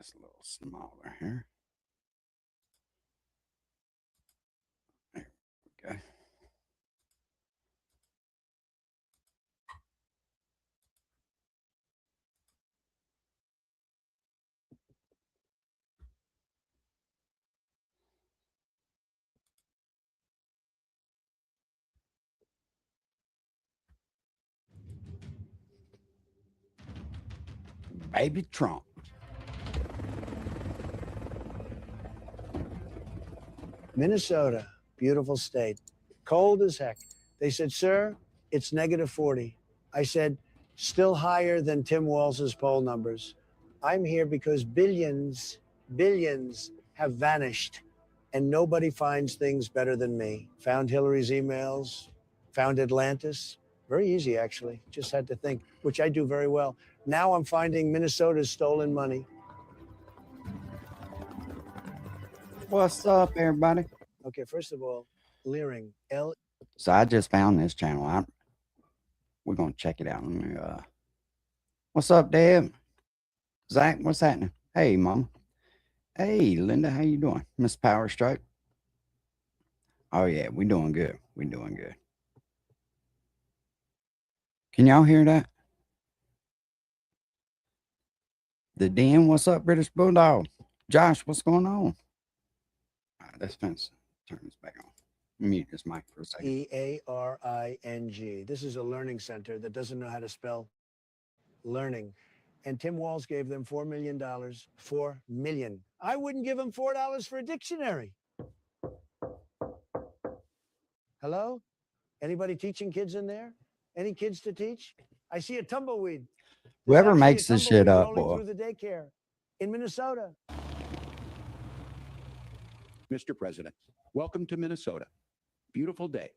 this a little smaller here. There we go. Baby Trump. Minnesota, beautiful state, cold as heck. They said, sir, it's -40. I said, still higher than Tim Walz's poll numbers. I'm here because billions have vanished and nobody finds things better than me. Found Hillary's emails, found Atlantis. Very easy, actually. Just had to think, which I do very well. Now I'm finding Minnesota's stolen money. What's up, everybody? Okay, first of all, Leering, So I just found this channel. We're gonna check it out. What's up, Deb? Zach, what's happening? Hey, Mom. Hey, Linda, how you doing? Miss Power Strike. Oh yeah, we doing good. We doing good. Can y'all hear that? The Den, what's up, British Bulldog? Josh, what's going on? All right, let's turn this back on. Mute this mic for a second. EARING. This is a learning center that doesn't know how to spell learning. And Tim Walz gave them $4 million. $4 million. I wouldn't give them $4 for a dictionary. Hello? Anybody teaching kids in there? Any kids to teach? I see a tumbleweed. Whoever makes this shit up, boy. Through the daycare in Minnesota. Mr. President, welcome to Minnesota. Beautiful day.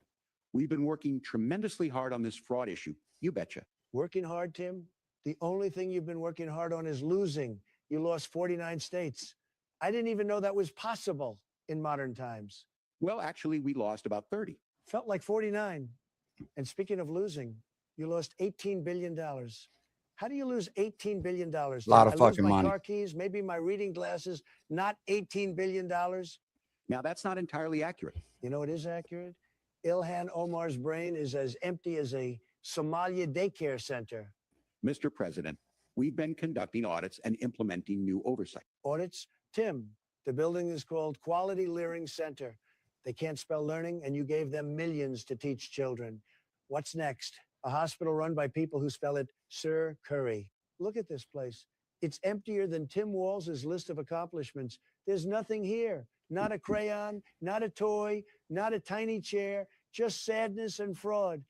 We've been working tremendously hard on this fraud issue. You betcha. Working hard, Tim? The only thing you've been working hard on is losing. You lost 49 states. I didn't even know that was possible in modern times. Well, actually, we lost about 30. Felt like 49. And speaking of losing, you lost $18 billion. How do you lose $18 billion? A lot of fucking my money. Car keys, maybe my reading glasses, not $18 billion. Now, that's not entirely accurate. You know what is accurate? Ilhan Omar's brain is as empty as a Somalia daycare center. Mr. President, we've been conducting audits and implementing new oversight. Audits? Tim, the building is called Quality Leering Center. They can't spell learning, and you gave them millions to teach children. What's next? A hospital run by people who spell it Sir Curry. Look at this place. It's emptier than Tim Walz's list of accomplishments. There's nothing here. Not a crayon, not a toy, not a tiny chair, just sadness and fraud.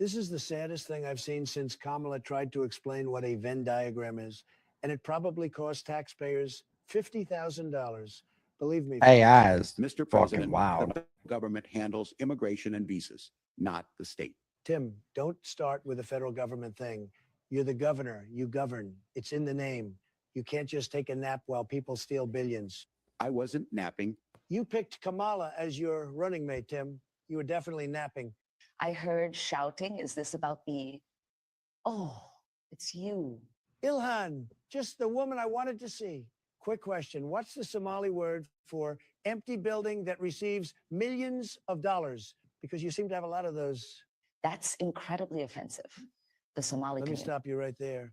This is the saddest thing I've seen since Kamala tried to explain what a Venn diagram is, and it probably cost taxpayers $50,000. Believe me. AI is Mr. fucking President, wild. the government handles immigration and visas, not the state. Tim, don't start with a federal government thing. You're the governor. You govern. It's in the name. You can't just take a nap while people steal billions. I wasn't napping. You picked Kamala as your running mate, Tim. You were definitely napping. I heard shouting. Is this about the, oh, it's you. Ilhan, just the woman I wanted to see. Quick question. What's the Somali word for empty building that receives millions of dollars? Because you seem to have a lot of those. That's incredibly offensive. The Somali Let me community. stop you right there.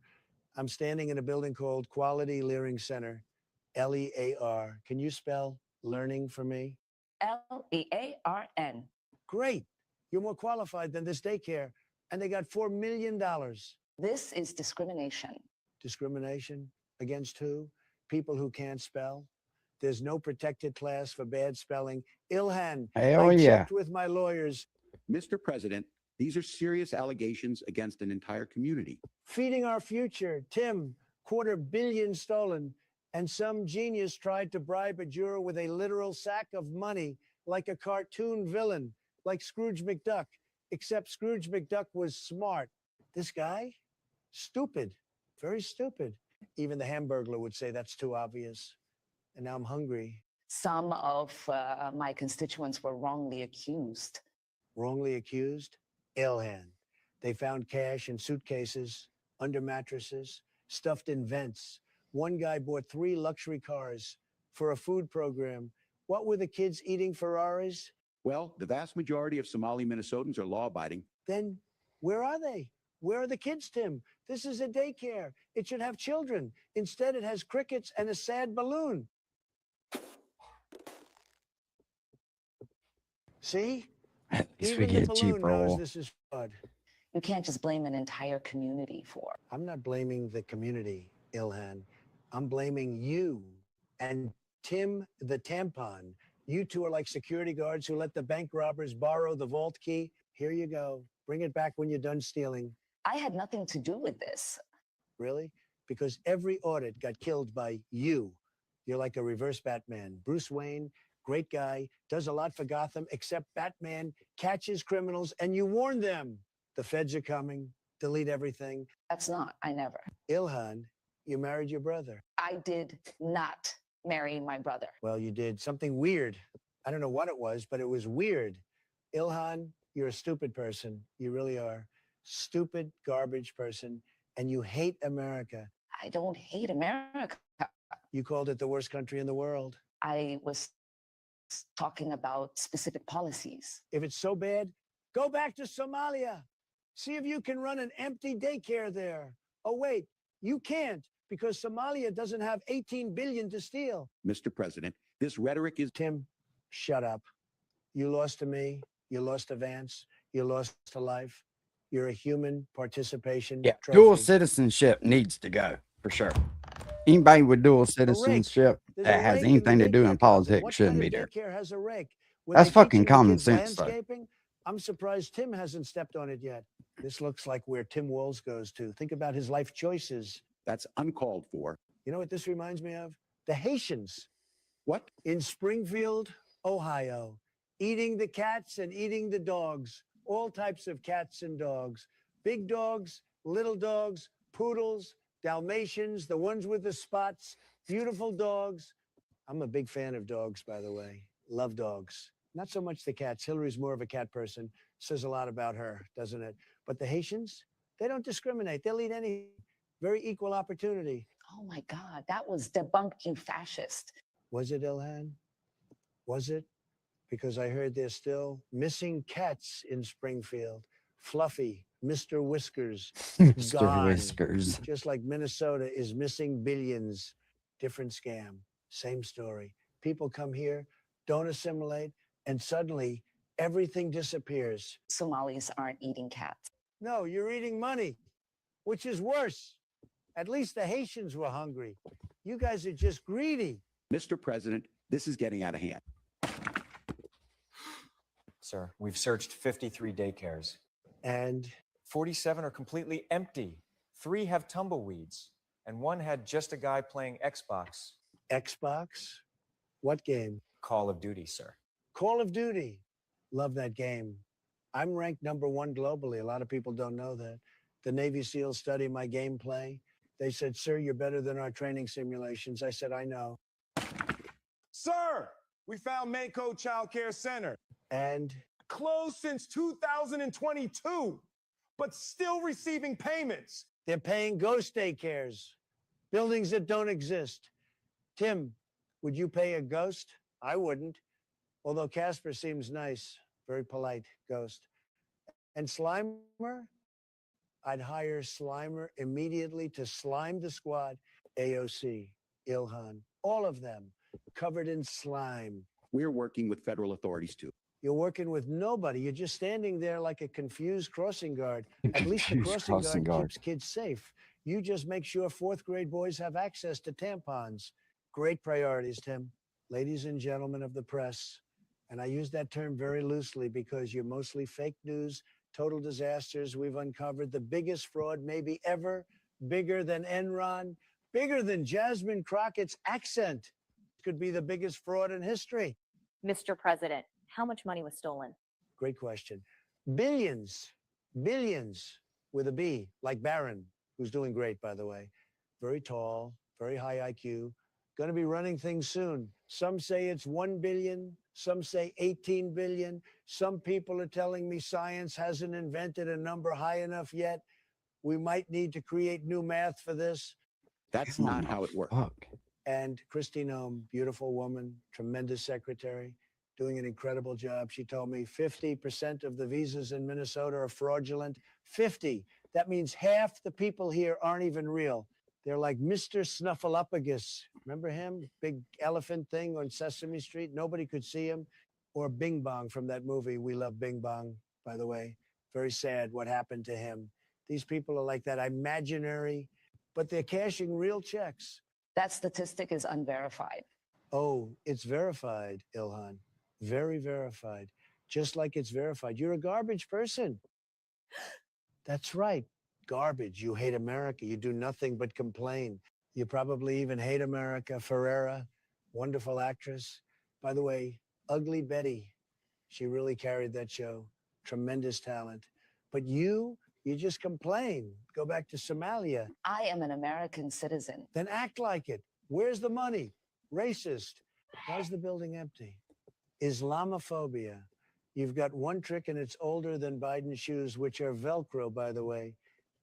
I'm standing in a building called Quality Leering Center, L-E-A-R. Can you spell learning for me? Learn. Great. You're more qualified than this daycare. And they got $4 million. This is discrimination. Discrimination against who? People who can't spell. There's no protected class for bad spelling. Ilhan, Hell I yeah. checked with my lawyers. Mr. President, these are serious allegations against an entire community. Feeding our future. Tim, $250 million stolen. And some genius tried to bribe a juror with a literal sack of money like a cartoon villain, like Scrooge McDuck, except Scrooge McDuck was smart. This guy? Stupid. Very stupid. Even the Hamburglar would say that's too obvious. And now I'm hungry. Some of my constituents were wrongly accused. Wrongly accused? Ilhan. They found cash in suitcases. under mattresses, stuffed in vents. One guy bought 3 luxury cars for a food program. What were the kids eating Ferraris? Well, the vast majority of Somali Minnesotans are law-abiding. Then where are they? Where are the kids, Tim? This is a daycare. It should have children. Instead, it has crickets and a sad balloon. See? At least we Even the get a cheap balloon knows roll. this is fraud. You can't just blame an entire community for. I'm not blaming the community, Ilhan. I'm blaming you and Tim the tampon. You two are like security guards who let the bank robbers borrow the vault key. Here you go. Bring it back when you're done stealing. I had nothing to do with this. Really? Because every audit got killed by you. You're like a reverse Batman. Bruce Wayne, great guy, does a lot for Gotham, except Batman catches criminals and you warn them. The feds are coming. Delete everything. That's not, I never. Ilhan, you married your brother. I did not marry my brother. Well, you did something weird. I don't know what it was, but it was weird. Ilhan, you're a stupid person. You really are. Stupid, garbage person. And you hate America. I don't hate America. You called it the worst country in the world. I was talking about specific policies. If it's so bad, go back to Somalia. See if you can run an empty daycare there. Oh, wait, you can't because Somalia doesn't have 18 billion to steal. Mr. President, this rhetoric is Tim, shut up. You lost to me. You lost to Vance. You lost to life. You're a human participation Yeah, trophy. dual citizenship needs to go for sure. Anybody with dual citizenship There's a that has rake in the anything to do daycare in closet. politics What shouldn't kind be of there. daycare has a rake? Were That's they fucking teaching the common kids sense, though. landscaping? I'm surprised Tim hasn't stepped on it yet. This looks like where Tim Walz goes to. Think about his life choices. that's uncalled for. You know what this reminds me of? The Haitians What? in Springfield, Ohio, eating the cats and eating the dogs, all types of cats and dogs, big dogs, little dogs, poodles, Dalmatians, the ones with the spots, beautiful dogs. I'm a big fan of dogs, by the way. Love dogs. Not so much the cats. Hillary's more of a cat person. Says a lot about her, doesn't it? But the Haitians, they don't discriminate. They'll eat any. Very equal opportunity. Oh my God, that was debunked, you fascist. Was it, Ilhan? Was it? Because I heard there's still missing cats in Springfield. Fluffy, Mr. Whiskers, Mr. gone. Whiskers. Just like Minnesota is missing billions. Different scam, same story. People come here, don't assimilate, and suddenly everything disappears. Somalis aren't eating cats. No, you're eating money, which is worse. At least the Haitians were hungry. You guys are just greedy. Mr. President, this is getting out of hand. Sir, we've searched 53 daycares. And 47 are completely empty. 3 have tumbleweeds, and 1 had just a guy playing Xbox. Xbox? What game? Call of Duty, sir. Call of Duty. Love that game. I'm ranked #1 globally. A lot of people don't know that. The Navy SEALs study my gameplay. They said, sir, you're better than our training simulations. I said, I know. Sir, we found Mako Child Care Center. And Closed since 2022, but still receiving payments. they're paying ghost daycares, buildings that don't exist. Tim, would you pay a ghost? I wouldn't. Although Casper seems nice, very polite ghost. And Slimer? I'd hire Slimer immediately to slime the squad. AOC, Ilhan, all of them covered in slime. We're working with federal authorities too. You're working with nobody. You're just standing there like a confused crossing guard. At least the Confused crossing guard keeps kids safe. You just make sure 4th grade boys have access to tampons. Great priorities, Tim. Ladies and gentlemen of the press, and I use that term very loosely because you're mostly fake news, total disasters. We've uncovered the biggest fraud maybe ever, bigger than Enron, bigger than Jasmine Crockett's accent. Could be the biggest fraud in history. Mr. President, how much money was stolen? Great question. Billions, billions with a B, like Barron, who's doing great, by the way. Very tall, very high IQ, going to be running things soon. Some say it's 1 billion, some say 18 billion. Some people are telling me science hasn't invented a number high enough yet. We might need to create new math for this. That's I not don't how it works. Fuck. And Kristi Noem, beautiful woman, tremendous secretary, doing an incredible job. She told me 50% of the visas in Minnesota are fraudulent. 50. That means half the people here aren't even real. They're like Mr. Snuffleupagus. Remember him? Big elephant thing on Sesame Street. Nobody could see him. Or Bing Bong from that movie. We love Bing Bong, by the way. Very sad what happened to him. These people are like that imaginary, but they're cashing real checks. That statistic is unverified. Oh, it's verified, Ilhan. Very verified. Just like it's verified. You're a garbage person. That's right. Garbage. You hate America. You do nothing but complain. You probably even hate America. Ferrera, wonderful actress. By the way, Ugly Betty. She really carried that show. Tremendous talent. But you just complain. Go back to Somalia. I am an American citizen. Then act like it. Where's the money? Racist. Why is the building empty? Islamophobia. You've got one trick and it's older than Biden's shoes, which are Velcro, by the way.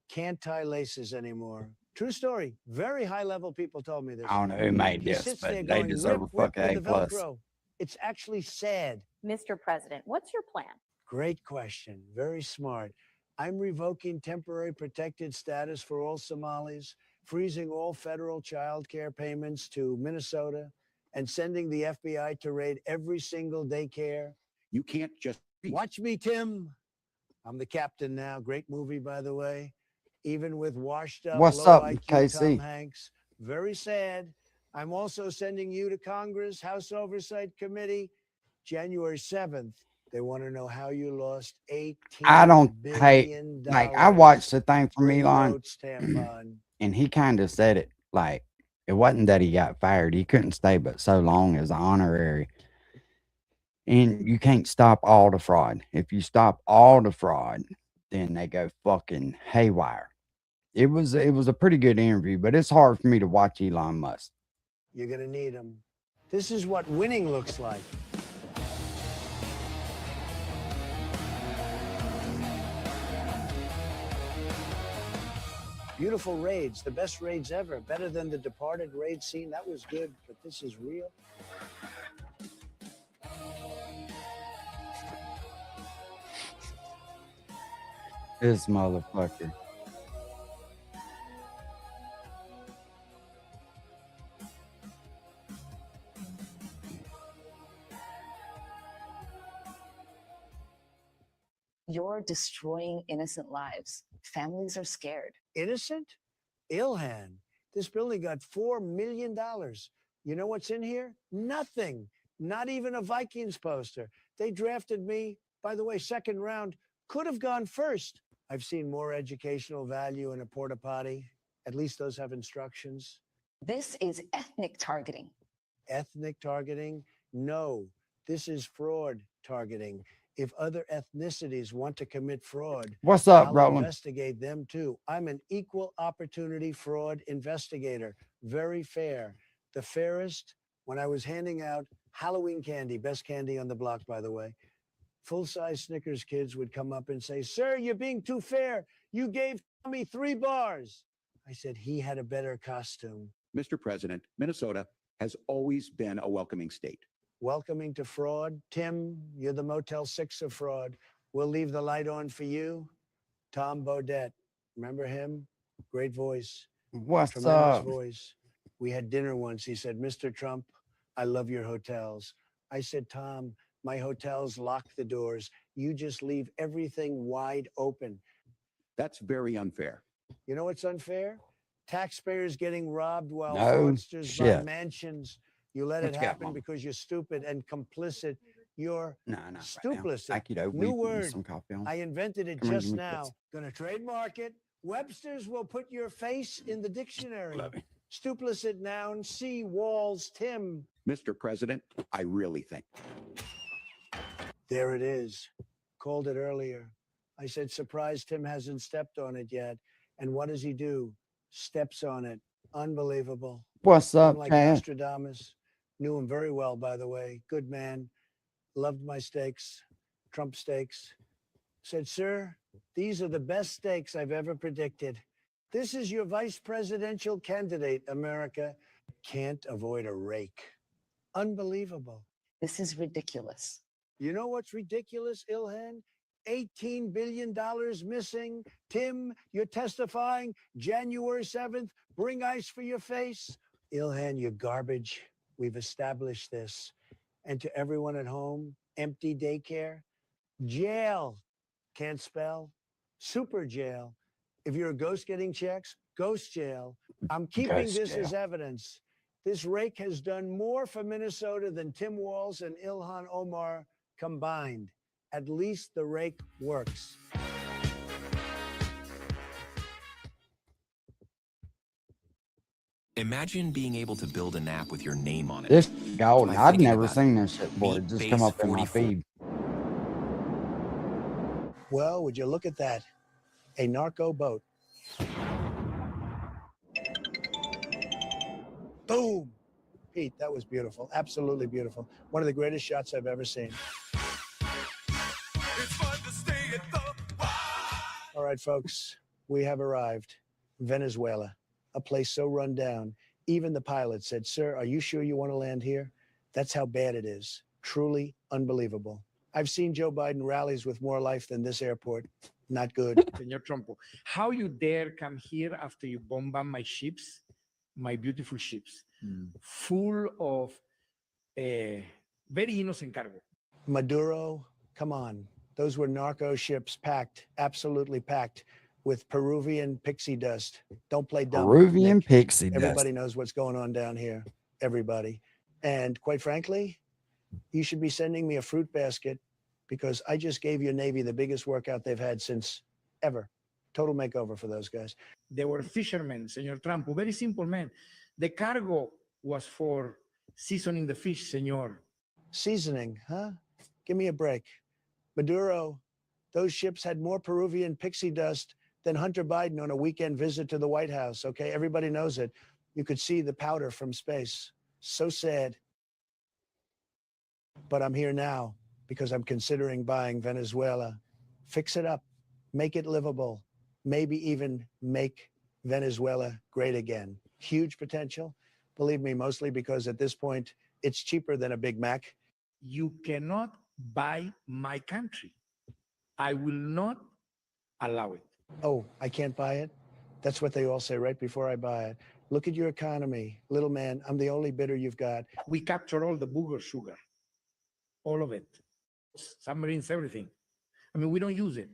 Can't tie laces anymore. True story. Very high level people told me this. I don't know who made He this, sits there but they going, deserve "Whip, a whip," fucking with A the plus. Velcro. It's actually sad. Mr. President, what's your plan? Great question. Very smart. I'm revoking temporary protected status for all Somalis, freezing all federal child care payments to Minnesota, and sending the FBI to raid every single daycare. You can't just Watch me, Tim. I'm the captain now. Great movie, by the way. Even with washed up, What's low up, IQ KC? Tom Hanks. Very sad. I'm also sending you to Congress, House Oversight Committee, January 7th. They want to know how you lost $18 I don't hate, billion. like, I watched the thing from Green Elon, Oats tampon. and he kind of said it like it wasn't that he got fired. He couldn't stay but so long as an honorary. And you can't stop all the fraud. If you stop all the fraud, then they go fucking haywire. It was a pretty good interview, but it's hard for me to watch Elon Musk. You're going to need them. This is what winning looks like. Beautiful raids, the best raids ever. Better than the Departed raid scene. That was good, but this is real. This motherfucker. You're destroying innocent lives. Families are scared. Innocent? Ilhan. This building got $4 million. You know what's in here? Nothing. Not even a Vikings poster. They drafted me, by the way, second round. Could have gone first. I've seen more educational value in a porta potty. At least those have instructions. This is ethnic targeting. Ethnic targeting? No, this is fraud targeting. If other ethnicities want to commit fraud, What's up, I'll Roland? investigate them too. I'm an equal opportunity fraud investigator. Very fair. The fairest when I was handing out Halloween candy, best candy on the block, by the way. Full-size Snickers kids would come up and say, "Sir, you're being too fair. You gave Tommy 3 bars." I said he had a better costume. Mr. President, Minnesota has always been a welcoming state. Welcoming to fraud. Tim, you're the Motel 6 of fraud. We'll leave the light on for you. Tom Bodette. Remember him? Great voice. What's Tremendous up? voice. We had dinner once. He said, "Mr. Trump, I love your hotels." I said, "Tom, my hotels lock the doors. You just leave everything wide open." That's very unfair. You know what's unfair? Taxpayers getting robbed while No fraudsters buy shit. mansions. You let What it you got, happen Mama? because you're stupid and complicit. You're No, no. Stuplicit. I could New open word. some coffee on. I invented it Come on, just give me now. this. Gonna trademark it. Webster's will put your face in the dictionary. Love it. Stuplicit noun, C. Walls, Tim. Mr. President, I really think. There it is. Called it earlier. I said, surprised Tim hasn't stepped on it yet. And what does he do? Steps on it. Unbelievable. What's I'm up, like Chad? Nostradamus. Knew him very well, by the way. Good man. Loved my steaks. Trump steaks. said, Sir, these are the best steaks I've ever predicted. This is your vice presidential candidate, America. Can't avoid a rake. Unbelievable. This is ridiculous. You know what's ridiculous, Ilhan? $18 billion missing. Tim, you're testifying January 7th. Bring ice for your face. Ilhan, you're garbage. We've established this. And to everyone at home, empty daycare, jail, can't spell, super jail. If you're a ghost getting checks, ghost jail. I'm keeping Ghost this jail. as evidence. This rake has done more for Minnesota than Tim Walz and Ilhan Omar combined. At least the rake works. Imagine being able to build an app with your name on it. This golden. By I've thinking never about seen this shit before. Meet It just come Base up in my 44. feed. Well, would you look at that? A narco boat. Boom. Pete, that was beautiful. Absolutely beautiful. One of the greatest shots I've ever seen. All right, folks, we have arrived. Venezuela, a place so run down. Even the pilot said, Sir, are you sure you want to land here? That's how bad it is. Truly unbelievable. I've seen Joe Biden rallies with more life than this airport. Not good. Señor Trump, how you dare come here after you bombard my ships, my beautiful ships, full of very innocent cargo. Maduro, come on. Those were narco ships packed, absolutely packed with Peruvian pixie dust. Don't play dumb. Peruvian Nick. pixie dust. Everybody knows what's going on down here. Everybody. And quite frankly, you should be sending me a fruit basket because I just gave your Navy the biggest workout they've had since ever. Total makeover for those guys. They were fishermen, Señor Trump, very simple men. The cargo was for seasoning the fish, Señor. Seasoning, huh? Give me a break. Maduro, those ships had more Peruvian pixie dust than Hunter Biden on a weekend visit to the White House, okay? Everybody knows it. You could see the powder from space. So sad. But I'm here now because I'm considering buying Venezuela. Fix it up, make it livable, maybe even make Venezuela great again. Huge potential. Believe me, mostly because at this point, it's cheaper than a Big Mac. You cannot buy my country. I will not allow it. Oh, I can't buy it? That's what they all say right before I buy it. Look at your economy. Little man, I'm the only bidder you've got. We capture all the booger sugar, all of it. Submarines, everything. I mean, we don't use it.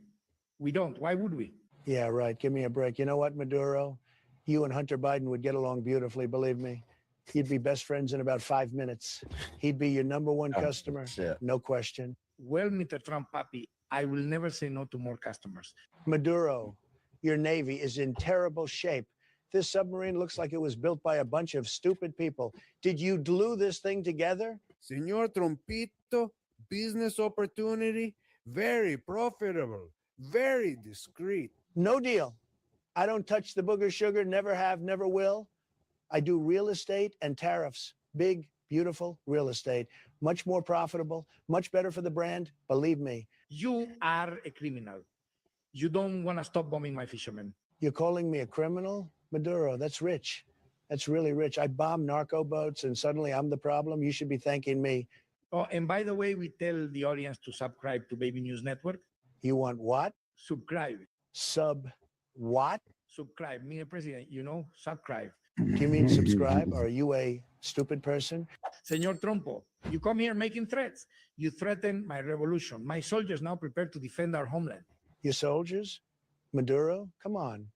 We don't. Why would we? Yeah, right. Give me a break. You know what, Maduro? You and Hunter Biden would get along beautifully, believe me. You'd be best friends in about 5 minutes. He'd be your number one customer, shit. no question. Well, Mr. Trump, papi, I will never say no to more customers. Maduro, your Navy is in terrible shape. This submarine looks like it was built by a bunch of stupid people. Did you glue this thing together? Señor Trompito, business opportunity, very profitable, very discreet. No deal. I don't touch the booger sugar, never have, never will. I do real estate and tariffs. Big, beautiful real estate. Much more profitable, much better for the brand. Believe me. You are a criminal. You don't want to stop bombing my fishermen. You're calling me a criminal? Maduro, that's rich. That's really rich. I bomb narco boats and suddenly I'm the problem. You should be thanking me. Oh, and by the way, we tell the audience to subscribe to Baby News Network. You want what? Subscribe. Sub what? Subscribe. Mr. President, you know, subscribe. Do you mean subscribe? Or are you a stupid person? Señor Trumpo, you come here making threats. You threaten my revolution. My soldiers now prepare to defend our homeland. Your soldiers? Maduro? Come on.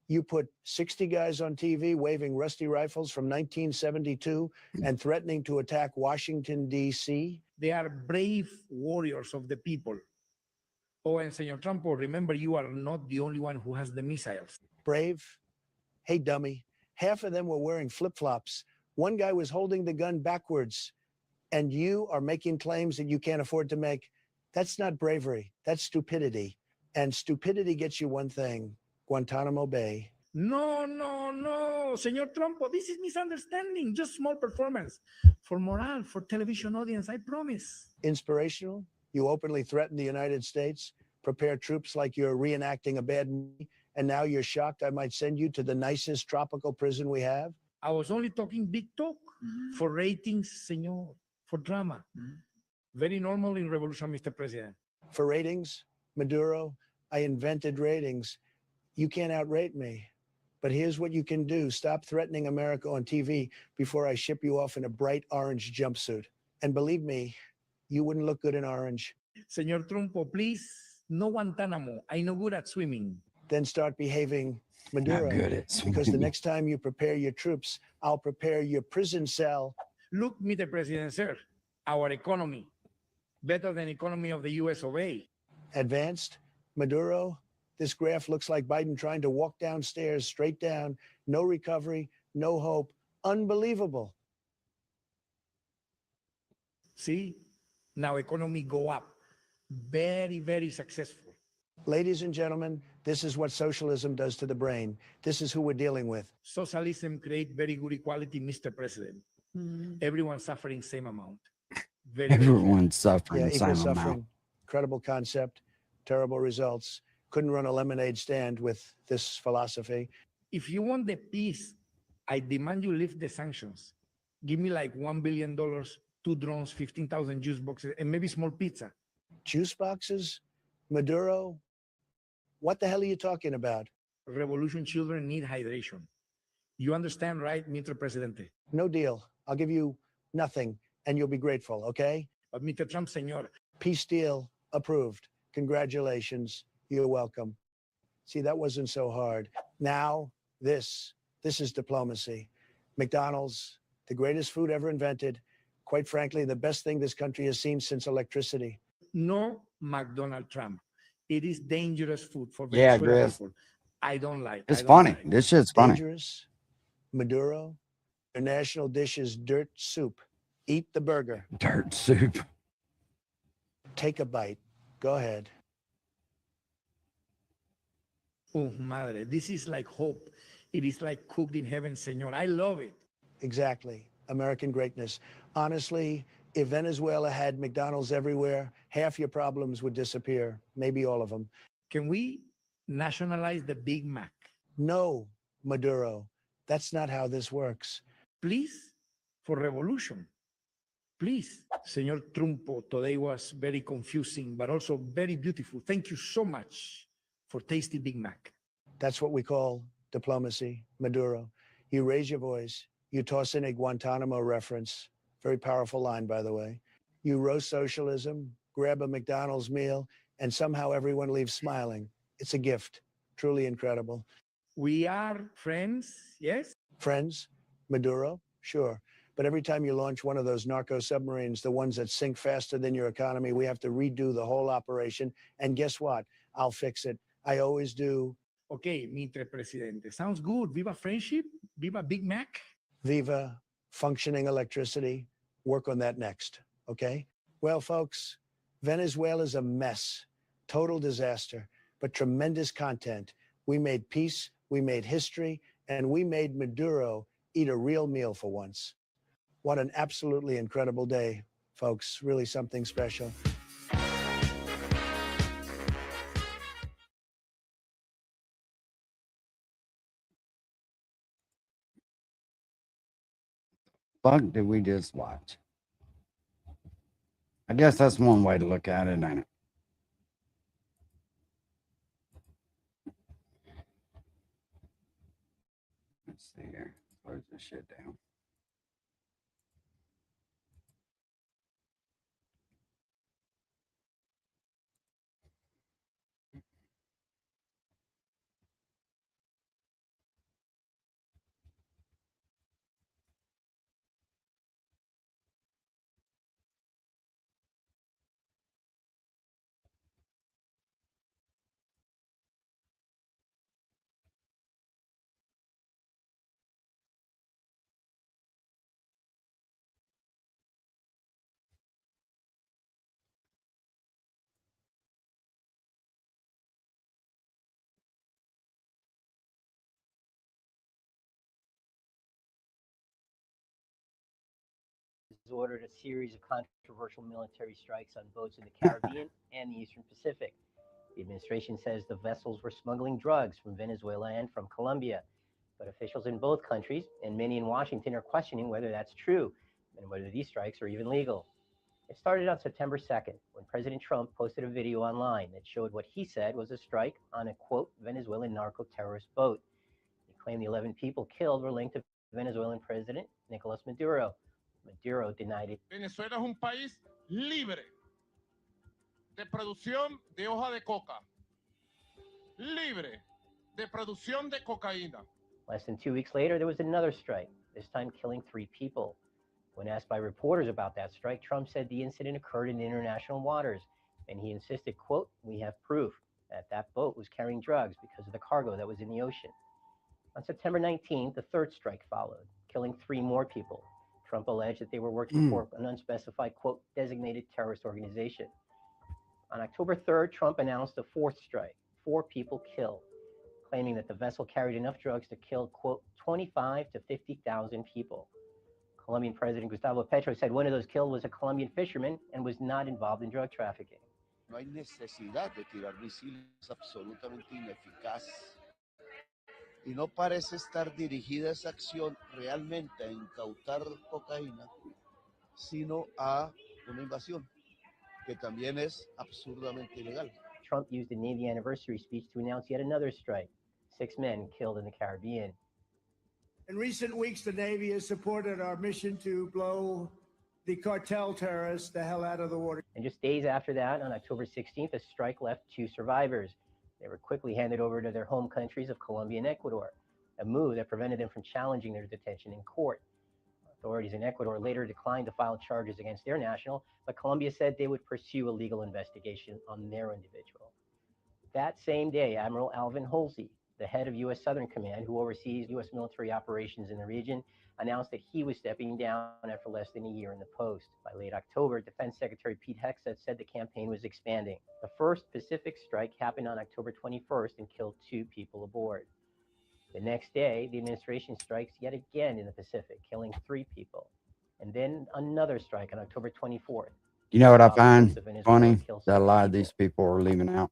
You put 60 guys on TV waving rusty rifles from 1972 and threatening to attack Washington, D.C.? They are brave warriors of the people. Oh, and Señor Trumpo, remember, you are not the only one who has the missiles. Brave? Hey, dummy. Half of them were wearing flip-flops. One guy was holding the gun backwards. And you are making claims that you can't afford to make. That's not bravery. That's stupidity. And stupidity gets you one thing, Guantanamo Bay. No, no, no, Señor Trumpo, this is misunderstanding. Just small performance. For morale, for television audience, I promise. Inspirational? You openly threaten the United States, prepare troops like you're reenacting a bad movie, and now you're shocked I might send you to the nicest tropical prison we have? I was only talking big talk for ratings, senor, for drama. Very normal in revolution, Mr. President. For ratings, Maduro, I invented ratings. You can't outrate me. But here's what you can do. Stop threatening America on TV before I ship you off in a bright orange jumpsuit. And believe me, you wouldn't look good in orange. Senor Trumpo, please, no Guantanamo. I'm no good at swimming. Then start behaving Not Maduro. good at Because the swimming. next time you prepare your troops, I'll prepare your prison cell. Look, Mr. President, sir, our economy, better than economy of the US of A. Advanced, Maduro, this graph looks like Biden trying to walk downstairs, straight down, no recovery, no hope. Unbelievable. See, now economy go up. Very, very successful. Ladies and gentlemen, this is what socialism does to the brain. This is who we're dealing with. Socialism create very good equality, Mr. President. Everyone suffering same amount. Very, very fair. Everyone's suffering Yeah, the equal same suffering. amount. Incredible concept, terrible results. Couldn't run a lemonade stand with this philosophy. If you want the peace, I demand you lift the sanctions. Give me like $1 billion, 2 drones, 15,000 juice boxes, and maybe small pizza. Juice boxes? Maduro? What the hell are you talking about? Revolution children need hydration. You understand, right, Mr. Presidente? No deal. I'll give you nothing and you'll be grateful, okay? But Mr. Trump, senor, Peace deal approved. Congratulations. You're welcome. See, that wasn't so hard. Now, this is diplomacy. McDonald's, the greatest food ever invented. Quite frankly, the best thing this country has seen since electricity. no McDonald Trump. It is dangerous food for Yeah, Venezuelan Griff. people. I don't like. It's I don't funny. like. This shit's funny. Dangerous. Maduro, their national dish is dirt soup. Eat the burger. Dirt soup. Take a bite. Go ahead. Oh, madre, this is like hope. It is like cooked in heaven, senor. I love it. Exactly. American greatness. Honestly, if Venezuela had McDonald's everywhere, half your problems would disappear, maybe all of them. Can we nationalize the Big Mac? No, Maduro, that's not how this works. Please, for revolution. Please, Senor Trumpo, today was very confusing, but also very beautiful. Thank you so much for tasty Big Mac. That's what we call diplomacy, Maduro. You raise your voice, you toss in a Guantanamo reference, very powerful line, by the way. You roast socialism, grab a McDonald's meal, and somehow everyone leaves smiling. It's a gift, truly incredible. We are friends, yes? Friends, Maduro, sure. But every time you launch one of those narco submarines, the ones that sink faster than your economy, we have to redo the whole operation. And guess what? I'll fix it. I always do. Okay, Mr. Presidente. Sounds good. Viva friendship. Viva Big Mac. Viva functioning electricity. Work on that next. Okay? Well, folks, Venezuela's a mess. Total disaster, but tremendous content. We made peace, we made history, and we made Maduro eat a real meal for once. What an absolutely incredible day, folks. Really something special. Fuck did we just watch? I guess that's one way to look at it, ain't it? Let's see here. Close this shit down. has ordered a series of controversial military strikes on boats in the Caribbean and the Eastern Pacific. The administration says the vessels were smuggling drugs from Venezuela and from Colombia. But officials in both countries and many in Washington are questioning whether that's true and whether these strikes are even legal. It started on September 2nd when President Trump posted a video online that showed what he said was a strike on a, quote, Venezuelan narco-terrorist boat. He claimed the 11 people killed were linked to Venezuelan President Nicolas Maduro. Maduro denied it. Venezuela es un país libre de producción de hoja de coca, libre de producción de cocaína. Less than 2 weeks later, there was another strike, this time killing 3 people. When asked by reporters about that strike, Trump said the incident occurred in international waters, and he insisted, quote, we have proof that that boat was carrying drugs because of the cargo that was in the ocean. On September 19th, the third strike followed, killing 3 more people. Trump alleged that they were working for an unspecified, quote, designated terrorist organization. On October 3rd, Trump announced a 4th strike, 4 people killed, claiming that the vessel carried enough drugs to kill, quote, 25 to 50,000 people. Colombian President Gustavo Petro said one of those killed was a Colombian fisherman and was not involved in drug trafficking. No hay necesidad de tirar misiles, es absolutamente ineficaz. Y no parece estar dirigida esa acción realmente a incautar cocaína, sino a una invasión, que también es absurdamente ilegal. Trump used the Navy anniversary speech to announce yet another strike, 6 men killed in the Caribbean. In recent weeks, the Navy has supported our mission to blow the cartel terrorists the hell out of the water. And just days after that, on October 16th, a strike left 2 survivors. They were quickly handed over to their home countries of Colombia and Ecuador, a move that prevented them from challenging their detention in court. Authorities in Ecuador later declined to file charges against their national, but Colombia said they would pursue a legal investigation on their individual. That same day, Admiral Alvin Halsey, the head of U.S. Southern Command, who oversees U.S. military operations in the region, announced that he was stepping down after less than a year in the post. By late October, Defense Secretary Pete Hegseth said the campaign was expanding. The first Pacific strike happened on October 21st and killed 2 people aboard. The next day, the administration strikes yet again in the Pacific, killing 3 people. And then another strike on October 24th. You know what I find funny? That a lot of these people are leaving out.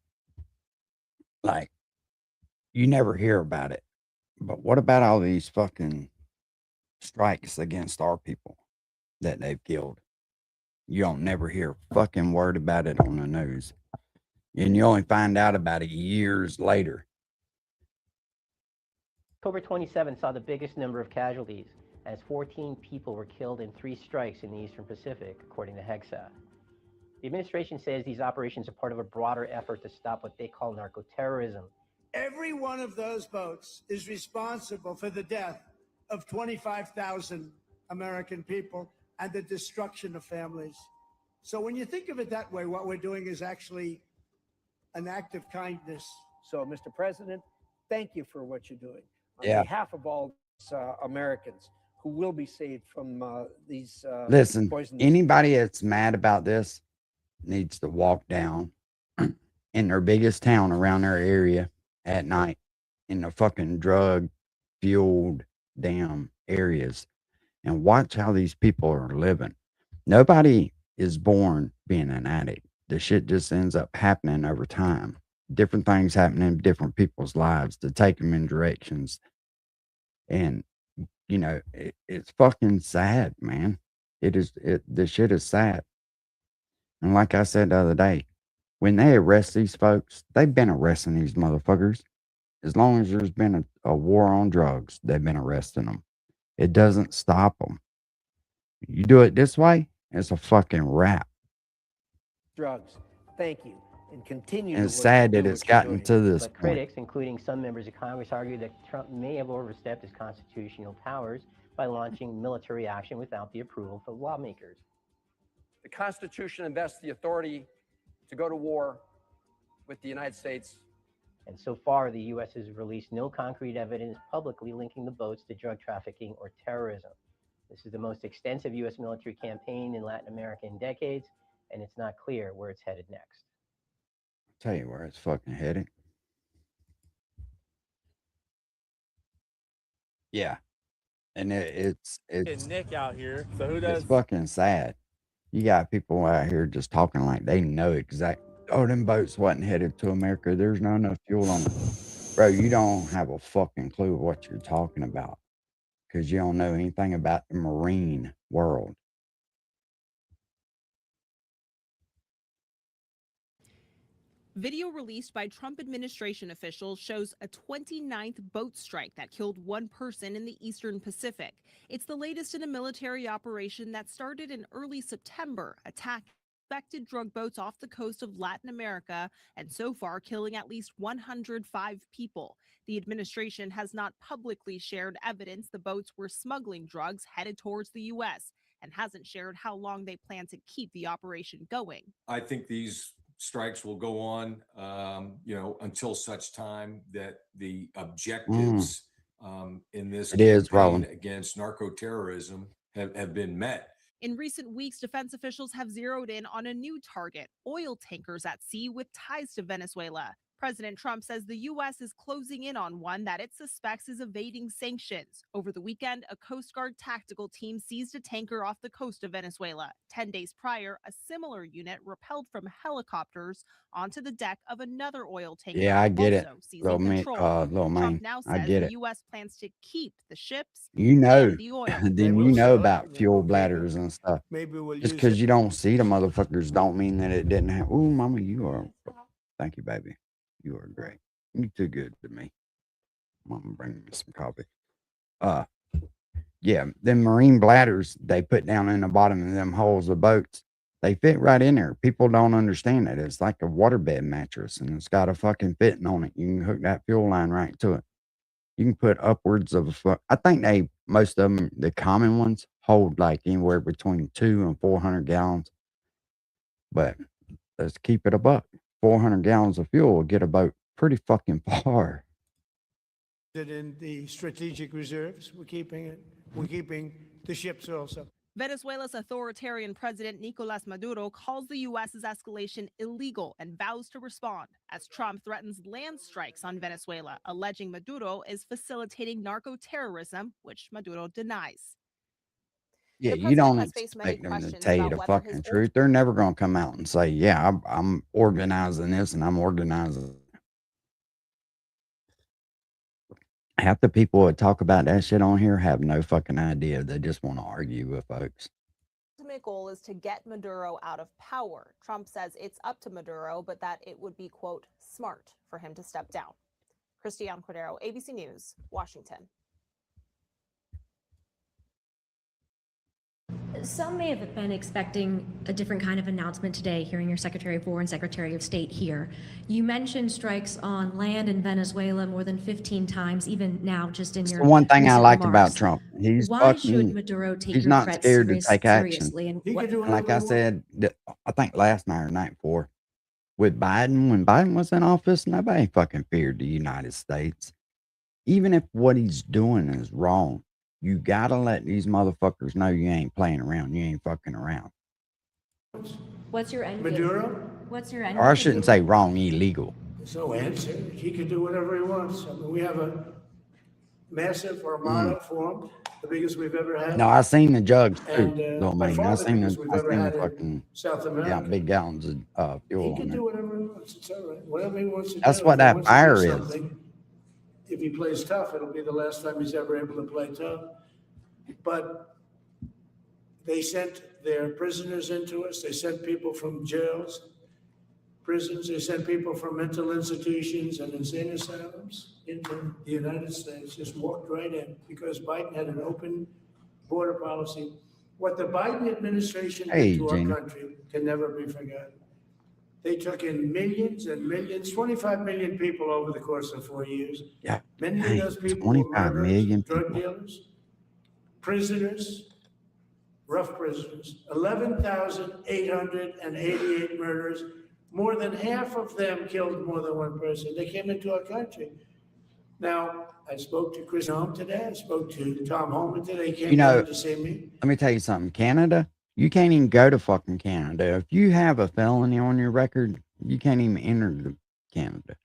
Like, you never hear about it. But what about all these fucking strikes against our people that they've killed? You don't never hear a fucking word about it on the news. And you only find out about it years later. October 27th saw the biggest number of casualties, as 14 people were killed in 3 strikes in the Eastern Pacific, according to Hegseth. The administration says these operations are part of a broader effort to stop what they call narco-terrorism. Every one of those boats is responsible for the death of 25,000 American people and the destruction of families. So when you think of it that way, what we're doing is actually an act of kindness. So, Mr. President, thank you for what you're doing. On Yeah. behalf of all Americans who will be saved from these Listen, poisonous. anybody that's mad about this needs to walk down in their biggest town around their area at night in the fucking drug fueled damn areas and watch how these people are living. Nobody is born being an addict. The shit just ends up happening over time. Different things happen in different people's lives to take them in directions. And, you know, it's fucking sad, man. The shit is sad. And like I said the other day, when they arrest these folks, they've been arresting these motherfuckers. As long as there's been a war on drugs, they've been arresting them. It doesn't stop them. You do it this way, it's a fucking wrap. Drugs. Thank you. And continue. And it's to sad do that what it's you're gotten doing. to this But point. critics, including some members of Congress, argue that Trump may have overstepped his constitutional powers by launching military action without the approval of lawmakers. The Constitution invests the authority to go to war with the United States. And so far, the U.S. has released no concrete evidence publicly linking the boats to drug trafficking or terrorism. This is the most extensive U.S. military campaign in Latin America in decades, and it's not clear where it's headed next. Tell you where it's fucking headed. Yeah. And it's Nick out here. So who it's does? fucking sad. You got people out here just talking like they know exact. Oh, them boats wasn't headed to America. There's not enough fuel on them. Bro, you don't have a fucking clue what you're talking about because you don't know anything about the marine world. Video released by Trump administration officials shows a 29th boat strike that killed one person in the Eastern Pacific. It's the latest in a military operation that started in early September, attacking suspected drug boats off the coast of Latin America and so far killing at least 105 people. The administration has not publicly shared evidence the boats were smuggling drugs headed towards the U.S. and hasn't shared how long they plan to keep the operation going. I think these strikes will go on, until such time that the objectives in this campaign against narco-terrorism have been met. In recent weeks, defense officials have zeroed in on a new target, oil tankers at sea with ties to Venezuela. President Trump says the U.S. is closing in on one that it suspects is evading sanctions. Over the weekend, a Coast Guard tactical team seized a tanker off the coast of Venezuela. 10 days prior, a similar unit rappelled from helicopters onto the deck of another oil tanker. Yeah, I get it. Also seizing control. Little man, Trump now I says get the it. U.S. plans to keep the ships You know, and the oil. then you know about fuel bladders and stuff. Maybe we'll Just use because it. you don't see the motherfuckers don't mean that it didn't happen. Ooh, mama, you are. Thank you, baby. You are great. You're too good to me. Mama, bring me some coffee. Yeah, them marine bladders they put down in the bottom of them holes of boats, they fit right in there. People don't understand it. It's like a waterbed mattress, and it's got a fucking fitting on it. You can hook that fuel line right to it. You can put upwards of I think most of them, the common ones, hold like anywhere between 200 and 400 gallons. But let's keep it a buck. 400 gallons of fuel will get a boat pretty fucking far. It in the strategic reserves. We're keeping it. We're keeping the ships also. Venezuela's authoritarian president Nicolas Maduro calls the U.S.'s escalation illegal and vows to respond as Trump threatens land strikes on Venezuela, alleging Maduro is facilitating narco-terrorism, which Maduro denies. Yeah, you don't expect them to tell you the fucking truth. They're never going to come out and say, yeah, I'm organizing this and I'm organizing. Half the people that talk about that shit on here have no fucking idea. They just want to argue with folks. The ultimate goal is to get Maduro out of power. Trump says it's up to Maduro, but that it would be, quote, smart for him to step down. Christiane Cordero, ABC News, Washington. Some may have been expecting a different kind of announcement today, hearing your Secretary of War and Secretary of State here. You mentioned strikes on land in Venezuela more than 15 times, even now, just in your The one thing I recent like remarks. about Trump, he's Why should fucking, Maduro take he's your not threats scared to take action. seriously? And what, And like I said, I think last night or night before, with Biden, when Biden was in office, nobody fucking feared the United States. Even if what he's doing is wrong, you gotta let these motherfuckers know you ain't playing around. You ain't fucking around. what's your end Maduro? game? What's your end Or I game? shouldn't say wrong, illegal. There's no answer. He can do whatever he wants. I mean, we have a massive armada formed, the biggest we've ever had. No, I seen the jugs too, And, little by man. far I the seen biggest the, we've I ever seen the had in fucking South yeah, America. big gallons of He fuel can on do there. whatever he wants. It's all right. Whatever he wants to That's do. what If he that wants to do fire is. something, if he plays tough, it'll be the last time he's ever able to play tough. But they sent their prisoners into us. They sent people from jails, prisons. They sent people from mental institutions and insane asylums into the United States. Just walked right in because Biden had an open border policy. What the Biden administration Hey, did to our Gina. country can never be forgotten. They took in millions and millions, 25 million people over the course of 4 years. Yeah, Many dang, of those people were 25 murderers, million drug people. dealers, prisoners, rough prisoners. 11,888 murders. More than half of them killed more than one person. They came into our country. Now, I spoke to Chris Home today. I spoke to Tom Homan today. He came You know, down to see me. let me tell you something. Canada, you can't even go to fucking Canada. If you have a felony on your record, you can't even enter Canada.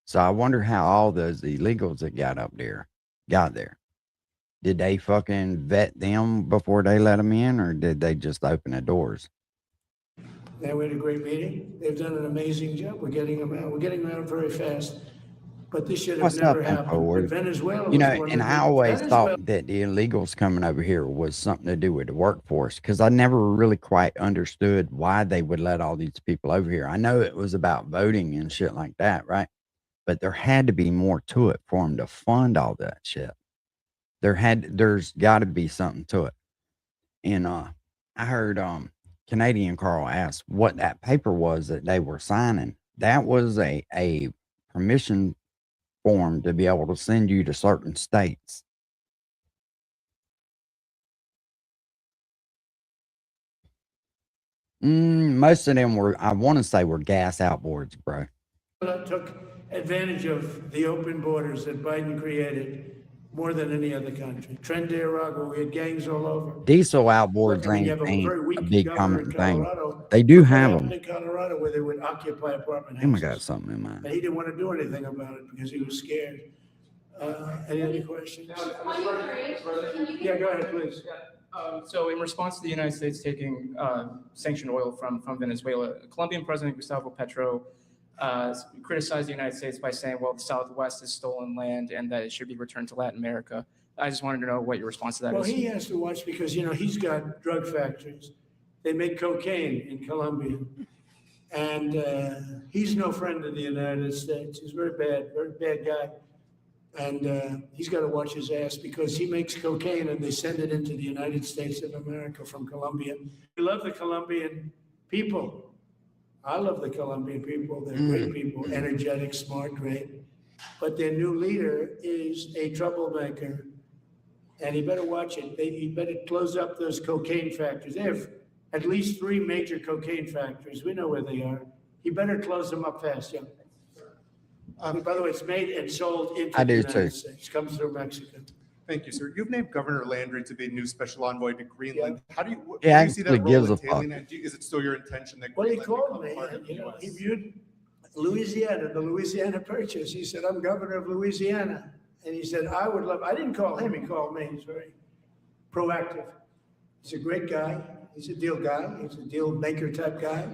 So I wonder how all those illegals that got up there got there. Did they fucking vet them before they let them in, or did they just open the doors? And we had a great meeting. They've done an amazing job. We're getting them out. We're getting them out very fast. But this should have What's never up, happened. But InfoWars? Venezuela You was know, one and of I the always Venezuela. thought that the illegals coming over here was something to do with the workforce because I never really quite understood why they would let all these people over here. I know it was about voting and shit like that, right? But there had to be more to it for them to fund all that shit. There's got to be something to it. And I heard Canadian Carl ask what that paper was that they were signing. That was a permission form to be able to send you to certain states. Most of them were, I want to say, were gas outboards, bro. Took advantage of the open borders that Biden created more than any other country. Tren de Aragua, we had gangs all over. Diesel outboards Look, I mean, you ain't, have a very weak a big governor common in thing. Colorado. They do Look what have happened them. in Colorado where they would occupy apartment I think I houses. got something in mind. And he didn't want to do anything about it because he was scared. Any other questions? Yeah, go ahead, please. So in response to the United States taking sanctioned oil from Venezuela, Colombian President Gustavo Petro criticized the United States by saying, well, the Southwest is stolen land and that it should be returned to Latin America. I just wanted to know what your response to that Well, is. he has to watch because, you know, he's got drug factories. They make cocaine in Colombia. And he's no friend of the United States. He's very bad guy. And he's got to watch his ass because he makes cocaine and they send it into the United States of America from Colombia. We love the Colombian people. I love the Colombian people. They're great people, energetic, smart, great. But their new leader is a troublemaker. And he better watch it. He better close up those cocaine factories. They have at least 3 major cocaine factories. We know where they are. He better close them up fast, yeah. By the way, it's made and sold into I the do United too. States. Comes through Mexico. Thank you, sir. You've named Governor Landry to be new special envoy to Greenland. How do you, what He do you see that actually role gives a entailing? fuck. And is it still your intention that Well, he Greenland called become me, part of and, the you know, US? he viewed Louisiana, the Louisiana Purchase. He said, I'm governor of Louisiana. And he said, I didn't call him, he called me. He's very proactive. He's a great guy. He's a deal guy. He's a deal maker type guy.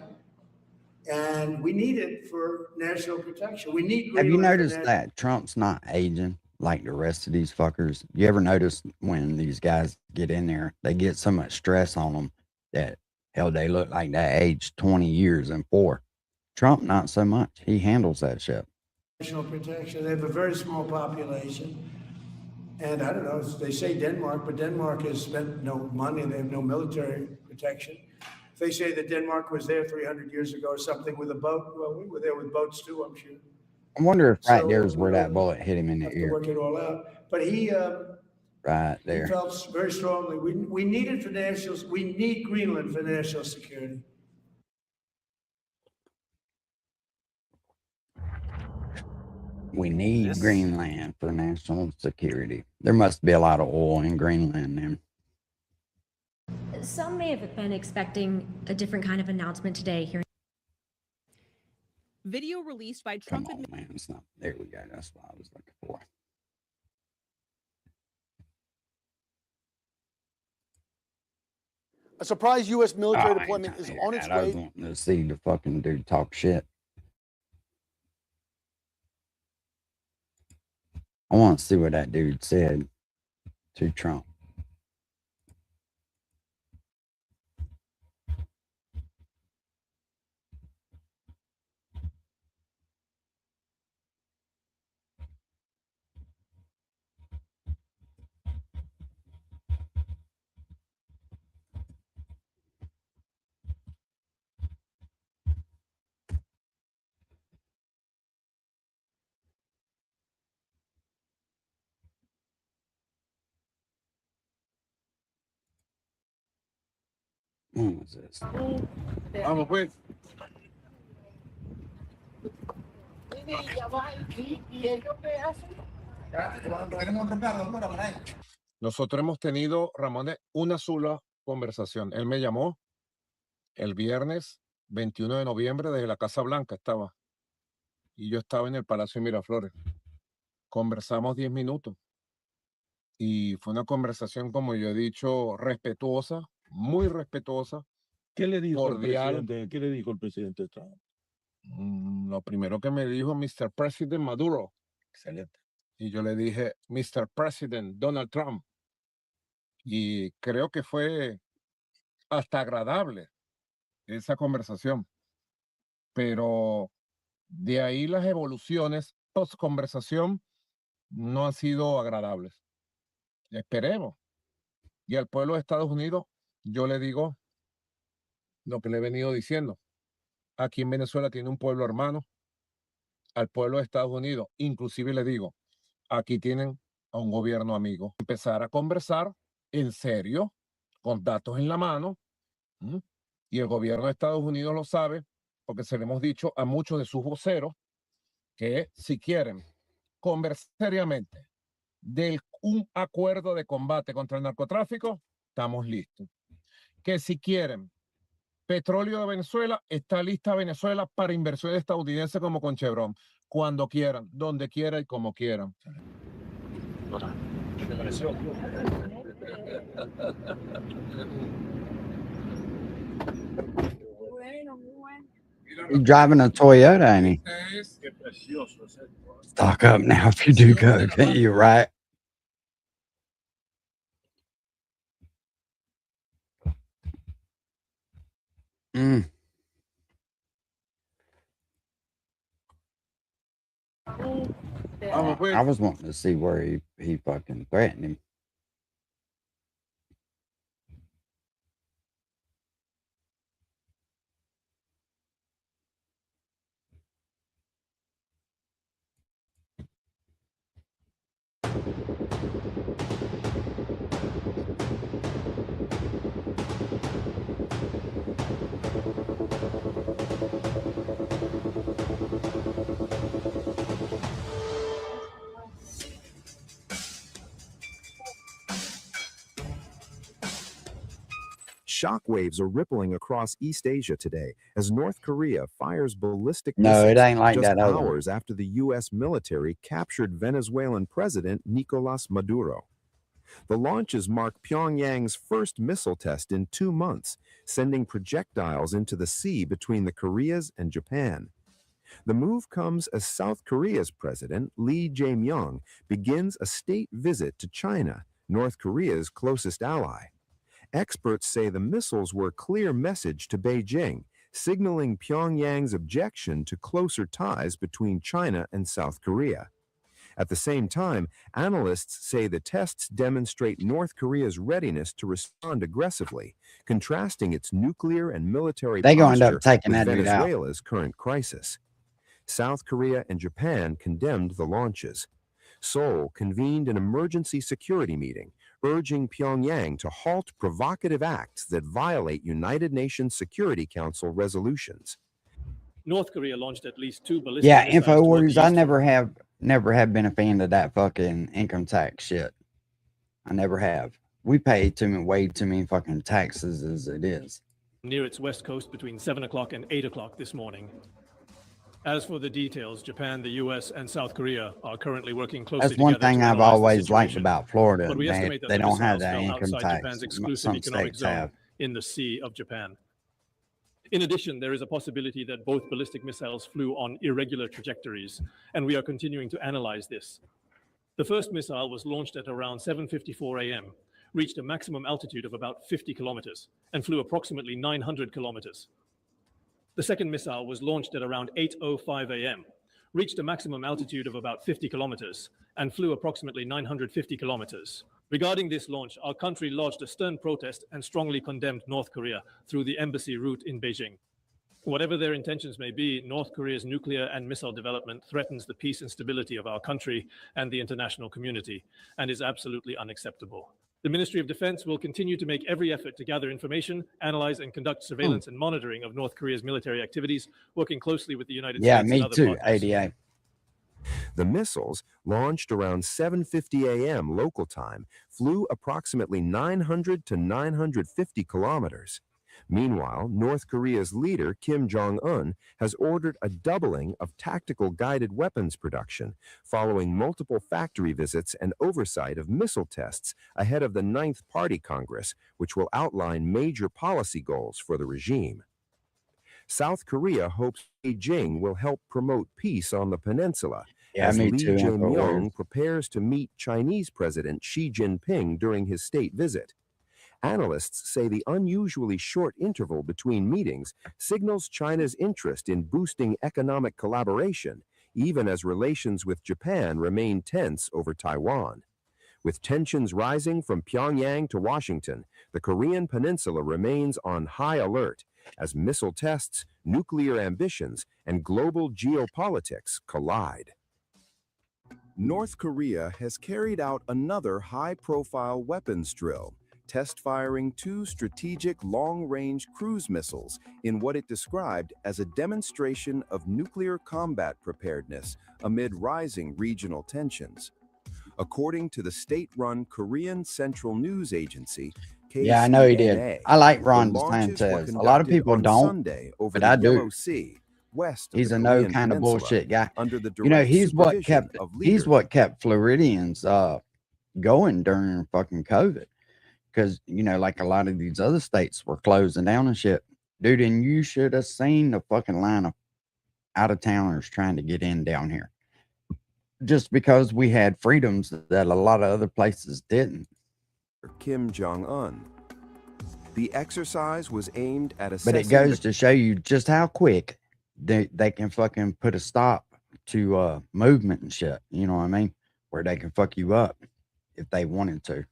And we need it for national protection. We need Have you Greenland for noticed that Trump's not aging like the rest of these fuckers? You ever notice when these guys get in there, they get so much stress on them that, hell, they look like they aged 20 years and 4. Trump, not so much. He handles that shit. national protection. They have a very small population. And I don't know, they say Denmark, but Denmark has spent no money. They have no military protection. If they say that Denmark was there 300 years ago or something with a boat, well, we were there with boats too, I'm sure. I wonder if right So, there's where that bullet hit him in the Have to ear. work it all out. But he Right there. felt very strongly, we need it for national, we need Greenland for national security. We need Greenland for national security. There must be a lot of oil in Greenland then. Some may have been expecting a different kind of announcement today here. Video released by Come Trump on, man. It's not. There we go. That's what I was looking for. A surprise U.S. military Oh, I ain't deployment trying is to hear on its that. I was way. wanting to see the fucking dude talk shit. I want to see what that dude said to Trump. What was this? Vamos pues. Nosotros hemos tenido, Ramón, una sola conversación. Él me llamó el viernes 21 de noviembre desde la Casa Blanca estaba. Y yo estaba en el Palacio de Miraflores. Conversamos 10 minutos. Y fue una conversación, como yo he dicho, respetuosa, muy respetuosa. ¿Qué le dijo el presidente Trump? Lo primero que me dijo, Mr. President Maduro. Excelente. Y yo le dije, Mr. President Donald Trump. Y creo que fue hasta agradable esa conversación. Pero de ahí las evoluciones post conversación no han sido agradables. Esperemos. Y al pueblo de Estados Unidos, yo le digo lo que le he venido diciendo. Aquí en Venezuela tiene un pueblo hermano. Al pueblo de Estados Unidos, inclusive le digo, aquí tienen a un gobierno amigo. Empezar a conversar en serio, con datos en la mano. Y el gobierno de Estados Unidos lo sabe, porque se le hemos dicho a muchos de sus voceros que si quieren conversar seriamente de un acuerdo de combate contra el narcotráfico, estamos listos. Que si quieren petróleo de Venezuela, está lista Venezuela para inversiones estadounidenses como con Chevron. Cuando quieran, donde quieran y como quieran. ¿Qué te pareció? He's driving a Toyota, ain't he? Qué precioso es esto. Stock up now if you do go. You're right. I was wanting to see where he fucking threatened him. Shockwaves are rippling across East Asia today as North Korea fires ballistic No, missiles it ain't like just that other one. hours after the U.S. military captured Venezuelan President Nicolas Maduro. The launches mark Pyongyang's first missile test in 2 months, sending projectiles into the sea between the Koreas and Japan. The move comes as South Korea's president, Lee Jae-myung, begins a state visit to China, North Korea's closest ally. Experts say the missiles were a clear message to Beijing, signaling Pyongyang's objection to closer ties between China and South Korea. At the same time, analysts say the tests demonstrate North Korea's readiness to respond aggressively, contrasting its nuclear and military They gonna end up posture taking with that dude out. Venezuela's current crisis. South Korea and Japan condemned the launches. Seoul convened an emergency security meeting, urging Pyongyang to halt provocative acts that violate United Nations Security Council resolutions. North Korea launched at least 2 ballistic Yeah, missiles toward InfoWars, the I east. never have been a fan of that fucking income tax shit. I never have. We pay way too many fucking taxes as it is. Near its west coast between 7 o'clock and 8 o'clock this morning. As for the details, Japan, the U.S., and South Korea are currently working closely That's one together thing to I've analyze the always liked situation. about Florida. But we estimate that They the don't have missiles that fell income outside tax. Japan's exclusive Some economic states zone have. in the Sea of Japan. In addition, there is a possibility that both ballistic missiles flew on irregular trajectories, and we are continuing to analyze this. The first missile was launched at around 7:54 a.m., reached a maximum altitude of about 50 kilometers, and flew approximately 900 kilometers. The second missile was launched at around 8:05 a.m., reached a maximum altitude of about 50 kilometers, and flew approximately 950 kilometers. Regarding this launch, our country lodged a stern protest and strongly condemned North Korea through the embassy route in Beijing. Whatever their intentions may be, North Korea's nuclear and missile development threatens the peace and stability of our country and the international community, and is absolutely unacceptable. The Ministry of Defense will continue to make every effort to gather information, analyze, and conduct surveillance and monitoring of North Korea's military activities, working closely with the United Yeah, States me and other too, partners. 88. The missiles, launched around 7:50 a.m. local time, flew approximately 900 to 950 kilometers. Meanwhile, North Korea's leader, Kim Jong-un, has ordered a doubling of tactical guided weapons production, following multiple factory visits and oversight of missile tests ahead of the 9th Party Congress, which will outline major policy goals for the regime. South Korea hopes Beijing will help promote peace on the peninsula, Yeah, as me Lee too. Jae-myung prepares to meet Chinese President Xi Jinping during his state visit. Analysts say the unusually short interval between meetings signals China's interest in boosting economic collaboration, even as relations with Japan remain tense over Taiwan. With tensions rising from Pyongyang to Washington, the Korean peninsula remains on high alert as missile tests, nuclear ambitions, and global geopolitics collide. North Korea has carried out another high-profile weapons drill, test-firing 2 strategic long-range cruise missiles in what it described as a demonstration of nuclear combat preparedness amid rising regional tensions. According to the state-run Korean Central News Agency, KCNA, Yeah, I know he did. I like Ron the launches were DeSantis. A lot of conducted people on don't, Sunday over but I the do. Yellow Sea, west of He's the a no Korean kind of peninsula, bullshit guy. under the You know, direct he's what supervision kept of he's leader what kept Floridians going during fucking COVID. Because, you know, like a lot of these other states were closing down and shit. Dude, and you should have seen the fucking line of out-of-towners trying to get in down here. Just because we had freedoms that a lot of other places didn't. Kim Jong-un. The exercise was aimed at But assessing it goes to show you just how quick they can fucking put a stop to movement and shit. You know what I mean? Where they can fuck you up if they wanted to.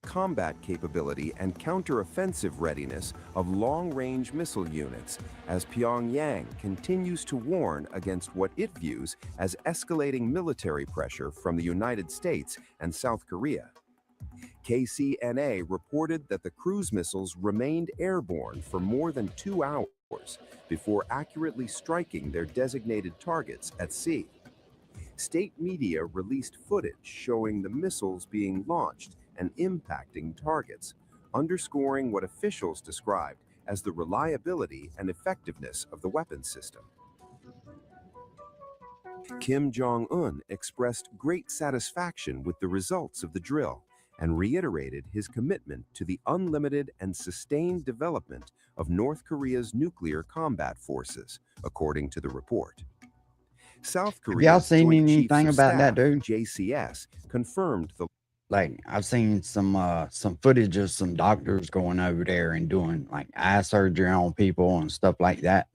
combat capability and counteroffensive readiness of long-range missile units as Pyongyang continues to warn against what it views as escalating military pressure from the United States and South Korea. KCNA reported that the cruise missiles remained airborne for more than 2 hours before accurately striking their designated targets at sea. State media released footage showing the missiles being launched and impacting targets, underscoring what officials described as the reliability and effectiveness of the weapons system. Kim Jong-un expressed great satisfaction with the results of the drill and reiterated his commitment to the unlimited and sustained development of North Korea's nuclear combat forces, according to the report. South Have y'all Korea's seen Joint Chiefs anything of about that, Staff, dude? JCS, confirmed the Like, I've seen some footage of some doctors going over there and doing like eye surgery on people and stuff like that.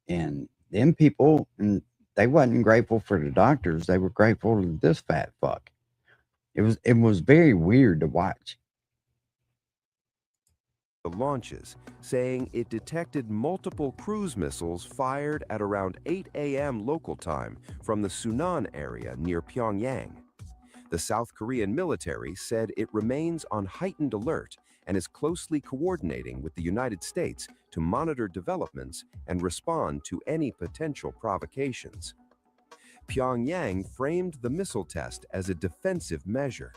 And them people, and they wasn't grateful for the doctors. They were grateful to this fat fuck. It was very weird to watch. launches, saying it detected multiple cruise missiles fired at around 8 a.m. local time from the Sunan area near Pyongyang. The South Korean military said it remains on heightened alert and is closely coordinating with the United States to monitor developments and respond to any potential provocations. Pyongyang framed the missile test as a defensive measure.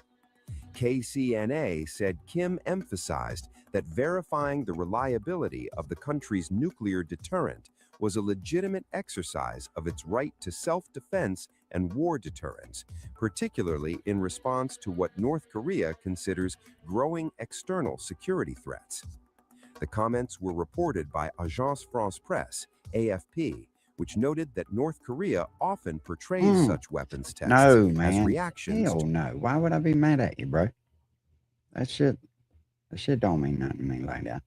KCNA said Kim emphasized that verifying the reliability of the country's nuclear deterrent was a legitimate exercise of its right to self-defense and war deterrence, particularly in response to what North Korea considers growing external security threats. The comments were reported by Agence France-Presse, AFP, which noted that North Korea often portrays such weapons tests No, as man. reactions Hell no. Why would I be mad at you, bro? That shit don't mean nothing to me like that.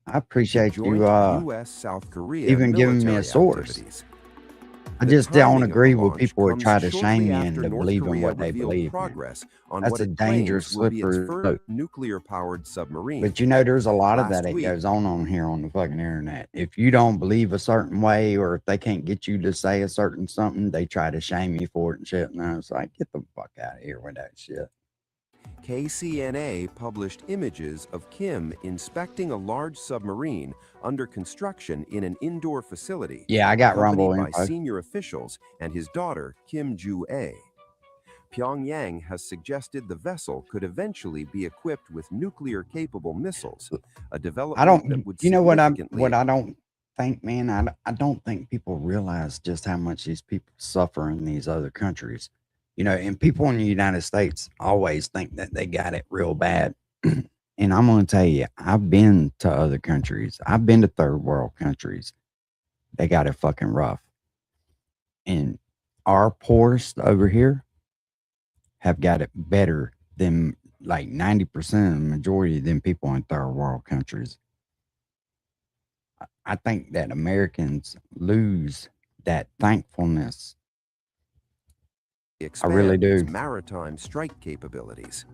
I appreciate joint you US-South Korea even giving me a military source. activities. I The just don't timing of agree the with launch people who comes try to shortly shame you after into North believing Korea what they revealed believe in. progress on That's what a it dangerous claims will be its slippery first slope. nuclear-powered submarine. But you know, there's a lot of Last that week, goes on here on the fucking internet. If you don't believe a certain way, or if they can't get you to say a certain something, they try to shame you for it and shit. And I was like, get the fuck out of here with that shit. KCNA published images of Kim inspecting a large submarine under construction in an indoor facility. Yeah, I got accompanied Rumble by info. senior officials and his daughter, Kim Joo-ae. Pyongyang has suggested the vessel could eventually be equipped with nuclear-capable missiles, a development that would you know what significantly I don't think, man? I don't think people realize just how much these people suffer in these other countries. You know, and people in the United States always think that they got it real bad. And I'm going to tell you, I've been to other countries. I've been to third world countries. They got it fucking rough. And our poorest over here have got it better than like 90% of the majority of them people in third world countries. I think that Americans lose that thankfulness. I really do. its maritime strike capabilities.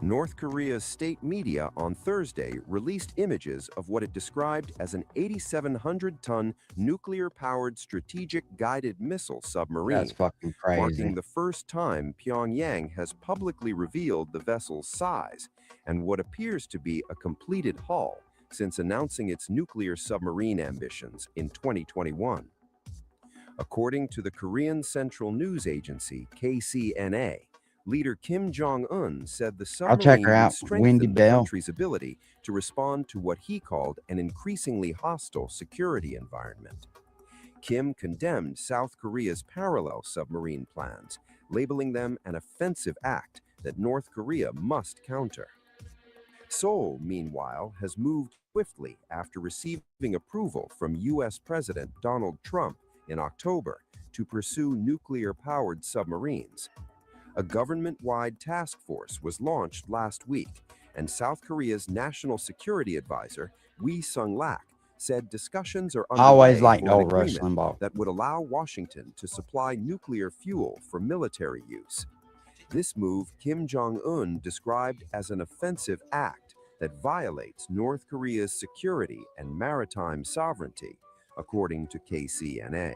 North Korea's state media on Thursday released images of what it described as an 8,700-ton nuclear-powered strategic guided missile submarine. That's fucking crazy. Marking the first time Pyongyang has publicly revealed the vessel's size and what appears to be a completed hull since announcing its nuclear submarine ambitions in 2021. According to the Korean Central News Agency, KCNA, leader Kim Jong-un said the I'll check submarine her would out. Wendy strengthen the Bell. country's ability to respond to what he called an increasingly hostile security environment. Kim condemned South Korea's parallel submarine plans, labeling them an offensive act that North Korea must counter. Seoul, meanwhile, has moved swiftly after receiving approval from U.S. President Donald Trump in October to pursue nuclear-powered submarines. A government-wide task force was launched last week, and South Korea's national security advisor, Wi Sung-lak, said discussions are I always underway liked for an old Rush agreement Limbaugh. that would allow Washington to supply nuclear fuel for military use. This move Kim Jong-un described as an offensive act that violates North Korea's security and maritime sovereignty, according to KCNA.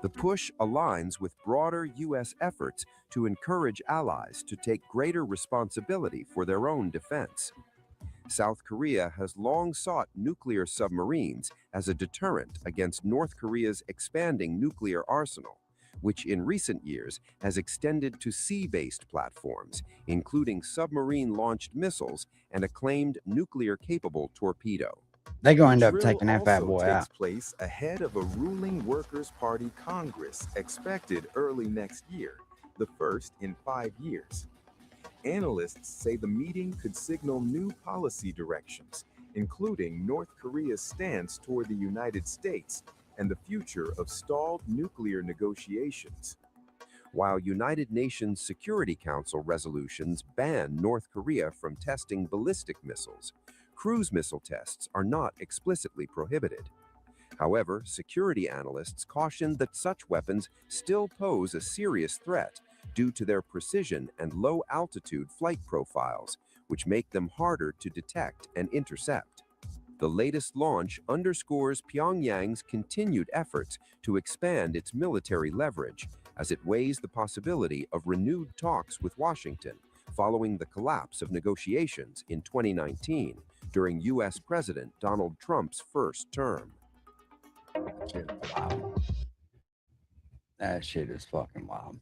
The push aligns with broader U.S. efforts to encourage allies to take greater responsibility for their own defense. South Korea has long sought nuclear submarines as a deterrent against North Korea's expanding nuclear arsenal, which in recent years has extended to sea-based platforms, including submarine-launched missiles and a claimed nuclear-capable torpedo. They're going to The end up drill taking that fat also boy takes out. place ahead of a ruling Workers' Party Congress expected early next year, the first in 5 years. Analysts say the meeting could signal new policy directions, including North Korea's stance toward the United States and the future of stalled nuclear negotiations. While United Nations Security Council resolutions ban North Korea from testing ballistic missiles, cruise missile tests are not explicitly prohibited. However, security analysts cautioned that such weapons still pose a serious threat due to their precision and low-altitude flight profiles, which make them harder to detect and intercept. The latest launch underscores Pyongyang's continued efforts to expand its military leverage as it weighs the possibility of renewed talks with Washington following the collapse of negotiations in 2019 during U.S. President Donald Trump's first term. Wow. That shit is fucking wild.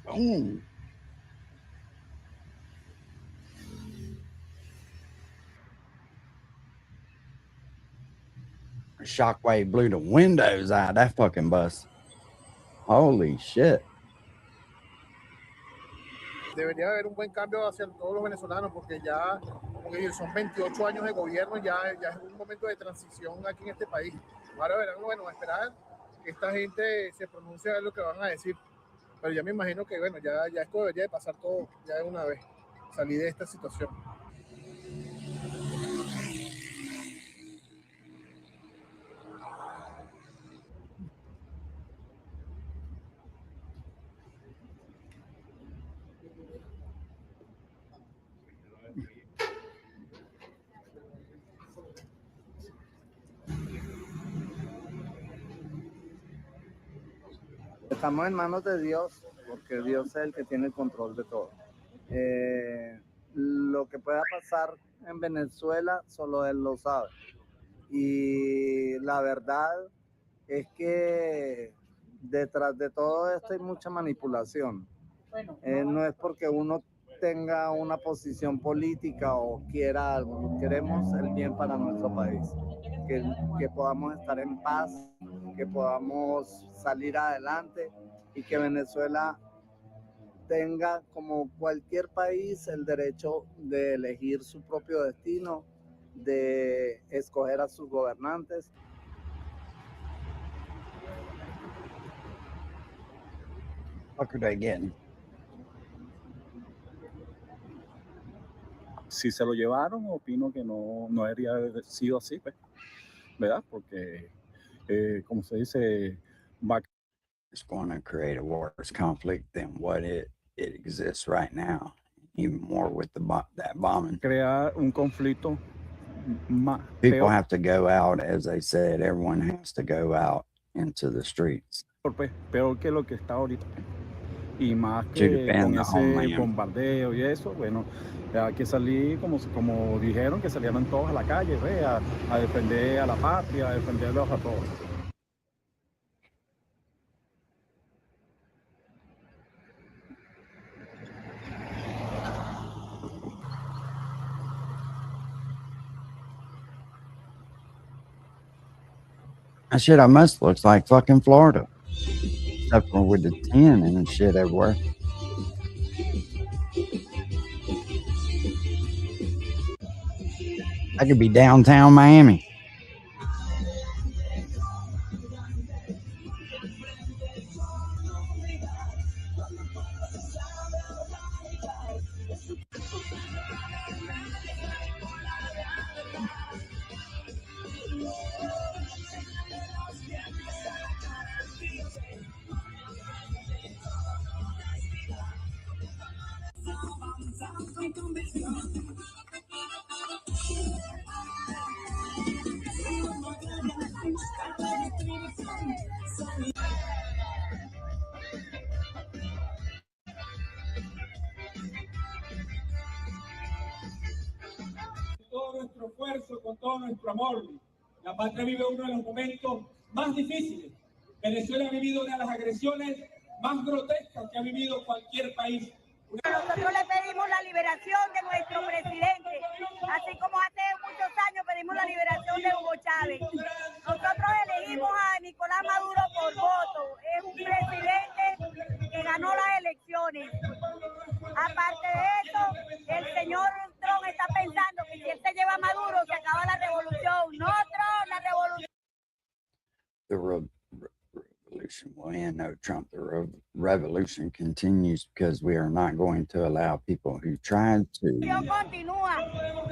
Boom. Shockwave blew the windows out of that fucking bus. Holy shit. Debería haber un buen cambio hacia todos los venezolanos porque ya porque son 28 años de gobierno, ya es un momento de transición aquí en este país. Ahora verán, bueno, esperar que esta gente se pronuncie a ver lo que van a decir. Pero ya me imagino que, bueno, ya esto debería de pasar todo ya de una vez, salir de esta situación. estamos en manos de Dios, porque Dios es el que tiene el control de todo. Lo que pueda pasar en Venezuela, solo Él lo sabe. Y la verdad es que detrás de todo esto hay mucha manipulación. No es porque uno tenga una posición política o quiera algo, queremos el bien para nuestro país, que podamos estar en paz, que podamos salir adelante y que Venezuela tenga, como cualquier país, el derecho de elegir su propio destino, de escoger a sus gobernantes. What are they getting? Si se lo llevaron, opino que no debería haber sido así, pues, ¿verdad? Porque, como se dice, it's going to create a worse conflict than what it exists right now, even more with that bombing. Crear un conflicto más. People have to go out, as they said, everyone has to go out into the streets. Pues, peor que lo que está ahorita. Y más To que defend con the ese homeland. bombardeo y eso, bueno, hay que salir, como dijeron, que salieran todos a la calle, ¿ve? A defender a la patria, a defenderlos a todos. That shit almost looks like fucking Florida. Except for with the tin and shit everywhere. That could be downtown Miami. Todo nuestro esfuerzo, con todo nuestro amor. La patria vive uno de los momentos más difíciles. Venezuela ha vivido una de las agresiones más grotescas que ha vivido cualquier país. Nosotros le pedimos la liberación de nuestro presidente, así como hace muchos años pedimos la liberación de Hugo Chávez. Nosotros elegimos a Nicolás Maduro por voto. Es un presidente que ganó las elecciones. Aparte de eso, el señor Trump está pensando que si él se lleva a Maduro, se acaba la revolución. No, Trump, la revolución. The revolution will end. No, Trump. The revolution continues because we are not going to allow people who tried to Continúa,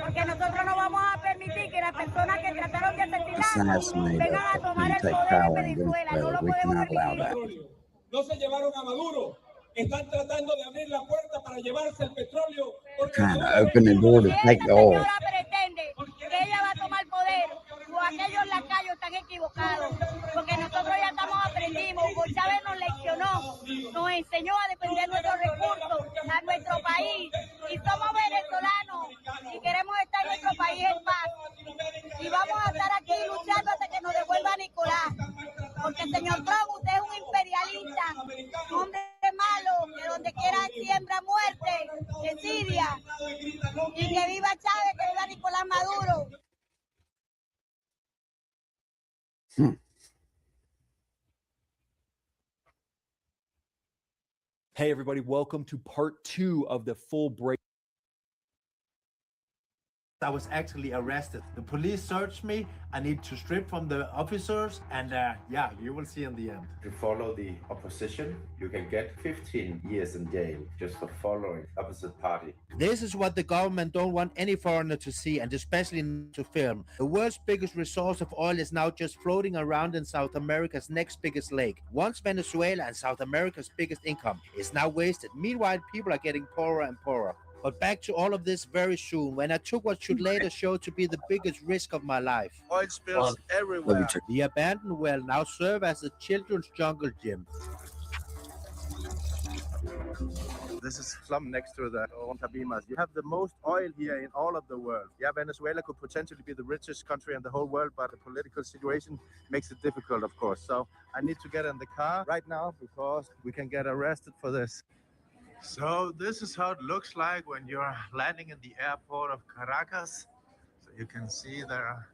porque nosotros no vamos a permitir que las personas que trataron de asesinarnos assassinate vengan a us tomar and el take poder power en in Venezuela. No Venezuela. lo We podemos cannot allow permitir. that. No se llevaron a Maduro. Están tratando de abrir la puerta para llevarse el petróleo. Trying to open the door to take the oil. Señora pretende que ella va a tomar poder, o aquellos lacayos están equivocados, porque nosotros ya aprendimos. Hugo Chávez nos leccionó, nos enseñó a defender nuestros recursos, a nuestro país, y somos venezolanos y queremos estar en nuestro país en paz, y vamos a estar aquí luchando hasta que nos devuelva Nicolás, porque señor Trump, usted es un imperialista, un hombre malo, que donde quiera siembra muerte, desidia, y que viva Chávez, que viva Nicolás Maduro. Hey, everybody, welcome to part 2 of the full break. I was actually arrested. The police searched me. I need to strip from the officers, and yeah, you will see in the end. To follow the opposition, you can get 15 years in jail just for following opposite party. This is what the government don't want any foreigner to see, and especially to film. The world's biggest resource of oil is now just floating around in South America's next biggest lake. Once Venezuela and South America's biggest income is now wasted. Meanwhile, people are getting poorer and poorer. But back to all of this very soon, when I took what should later show to be the biggest risk of my life. Oil spills everywhere. The abandoned well now serve as a children's jungle gym. This is slum next to the Ontabimas. You have the most oil here in all of the world. Yeah, Venezuela could potentially be the richest country in the whole world, but the political situation makes it difficult, of course. So I need to get in the car right now because we can get arrested for this. So this is how it looks like when you're landing in the airport of Caracas. So you can see there are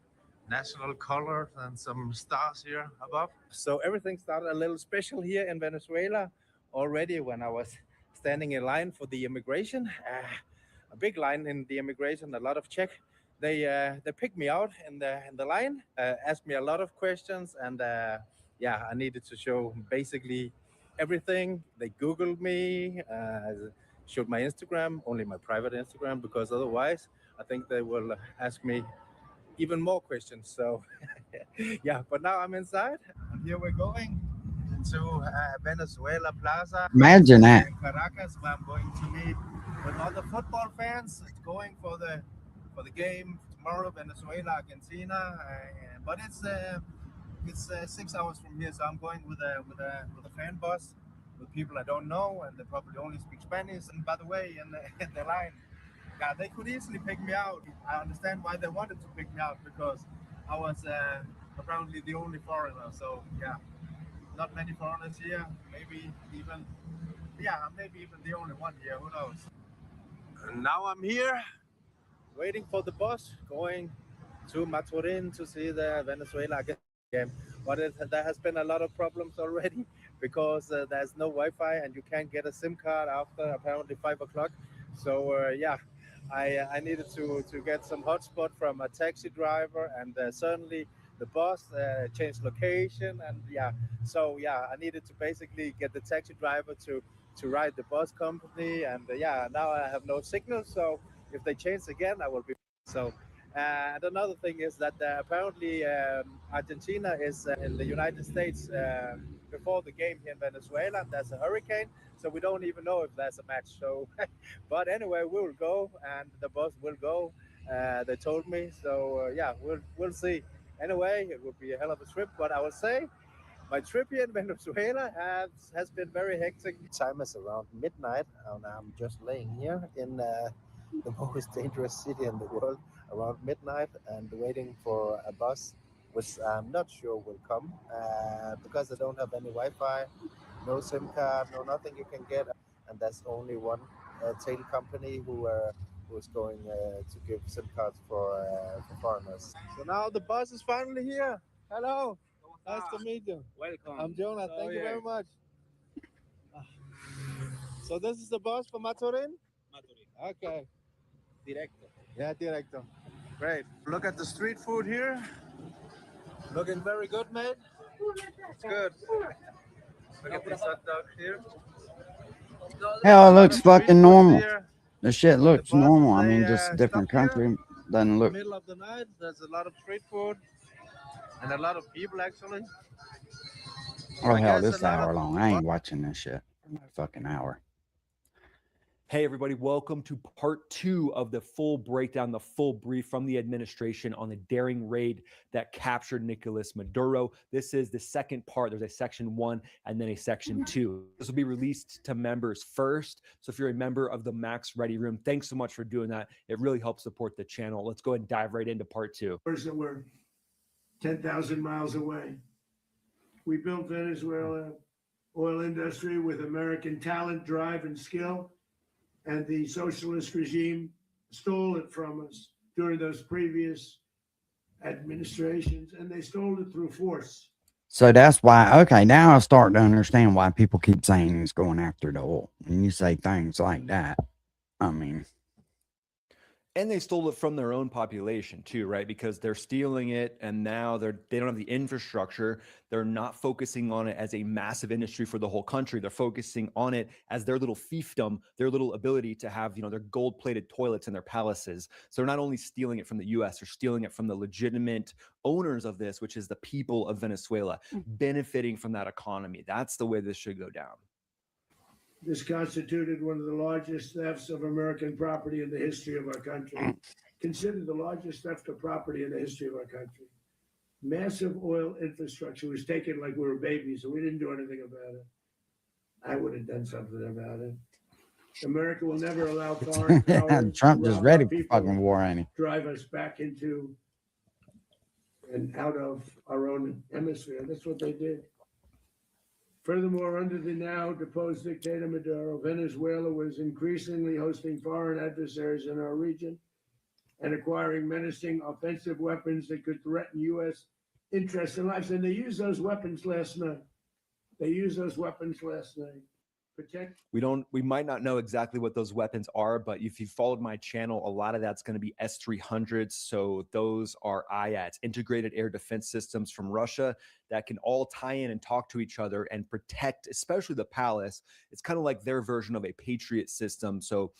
national colors and some stars here above. So everything started a little special here in Venezuela already when I was standing in line for the immigration. A big line in the immigration, a lot of check. They picked me out in the line, asked me a lot of questions, and yeah, I needed to show basically everything. They Googled me, showed my Instagram, only my private Instagram, because otherwise I think they will ask me even more questions. So yeah, but now I'm inside, and here we're going to Venezuela Plaza. Imagine that. In Caracas, where I'm going to meet with other football fans going for the game tomorrow, Venezuela, Argentina. But it's 6 hours from here, so I'm going with a fan bus with people I don't know, and they probably only speak Spanish. And by the way, in the line, yeah, they could easily pick me out. I understand why they wanted to pick me out, because I was apparently the only foreigner. So yeah, not many foreigners here. Maybe even the only one here. Who knows? And now I'm here, waiting for the bus going to Maturin to see the Venezuela game. But there has been a lot of problems already because there's no Wi-Fi and you can't get a SIM card after apparently 5 o'clock. So yeah, I needed to get some hotspot from a taxi driver, and certainly the bus changed location, and yeah, so yeah, I needed to basically get the taxi driver to ride the bus company, and yeah, now I have no signal, so if they change again, I will be so. And another thing is that apparently Argentina is in the United States before the game here in Venezuela. There's a hurricane, so we don't even know if there's a match. So, but anyway, we will go, and the bus will go. They told me, so yeah, we'll see. Anyway, it will be a hell of a trip, but I will say my trip here in Venezuela has been very hectic. Time is around midnight, and I'm just laying here in the most dangerous city in the world around midnight and waiting for a bus, which I'm not sure will come because I don't have any Wi-Fi, no SIM card, no nothing you can get, and there's only one tail company who is going to give SIM cards for foreigners. So now the bus is finally here. Hello, nice to meet you. Welcome. I'm Jonah. Thank you very much. So this is the bus for Maturin? Maturin. Okay. Directo. Yeah, directo. Great. Look at the street food here. Looking very good, mate. It's good. Look at these hot dogs here. Hell, it looks fucking normal. The shit looks normal. I mean, just different country. Doesn't look. Middle of the night, there's a lot of street food and a lot of people actually. Oh hell, this is an hour long. I ain't watching this shit. Fucking hour. Hey, everybody, welcome to part 2 of the full breakdown, the full brief from the administration on the daring raid that captured Nicolas Maduro. This is the second part. There's a section 1 and then a section 2. This will be released to members first. So if you're a member of the Max Ready Room, thanks so much for doing that. It really helps support the channel. Let's go ahead and dive right into part 2. That we're 10,000 miles away. We built Venezuela oil industry with American talent, drive, and skill. And the socialist regime stole it from us during those previous administrations, and they stole it through force. So that's why, okay, now I start to understand why people keep saying he's going after the oil. When you say things like that, I mean. And they stole it from their own population too, right? Because they're stealing it, and now they don't have the infrastructure. They're not focusing on it as a massive industry for the whole country. They're focusing on it as their little fiefdom, their little ability to have, their gold-plated toilets in their palaces. So they're not only stealing it from the U.S., they're stealing it from the legitimate owners of this, which is the people of Venezuela, benefiting from that economy. That's the way this should go down. This constituted one of the largest thefts of American property in the history of our country. Considered the largest theft of property in the history of our country. Massive oil infrastructure was taken like we were babies, and we didn't do anything about it. I would have done something about it. America will never allow foreign powers Trump to just rob ready our for people, fucking war, ain't he? drive us back into and out of our own hemisphere. That's what they did. Furthermore, under the now deposed dictator Maduro, Venezuela was increasingly hosting foreign adversaries in our region and acquiring menacing offensive weapons that could threaten U.S. interests and lives. And they used those weapons last night. Protect. We might not know exactly what those weapons are, but if you followed my channel, a lot of that's going to be S-300s. So those are IATs, integrated air defense systems from Russia that can all tie in and talk to each other and protect, especially the palace. It's kind of like their version of a Patriot system. So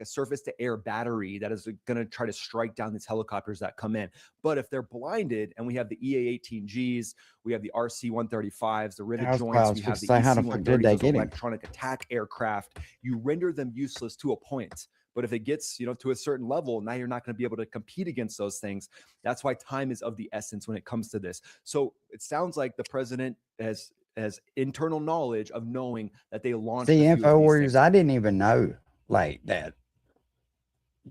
a surface-to-air battery that is going to try to strike down these helicopters that come in. But if they're blinded, and we have the EA-18Gs, we have the RC-135s, the rivet joints, we have the EC-130s, those electronic attack aircraft, you render them useless to a point. But if it gets, to a certain level, now you're not going to be able to compete against those things. That's why time is of the essence when it comes to this. So it sounds like the president has internal knowledge of knowing that they launched. See, Info Warriors, I didn't even know like that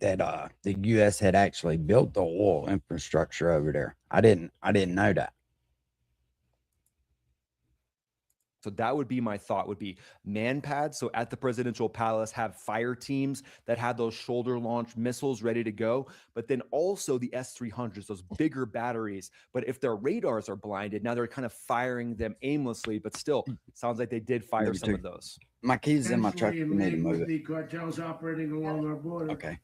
the U.S. had actually built the oil infrastructure over there. I didn't know that. So that would be my thought, would be man pads. So at the presidential palace, have fire teams that had those shoulder launch missiles ready to go, but then also the S-300s, those bigger batteries. But if their radars are blinded, now they're kind of firing them aimlessly, but still sounds like they did fire some of those. My keys in my truck. You need to move it. The cartels operating along our border. Okay.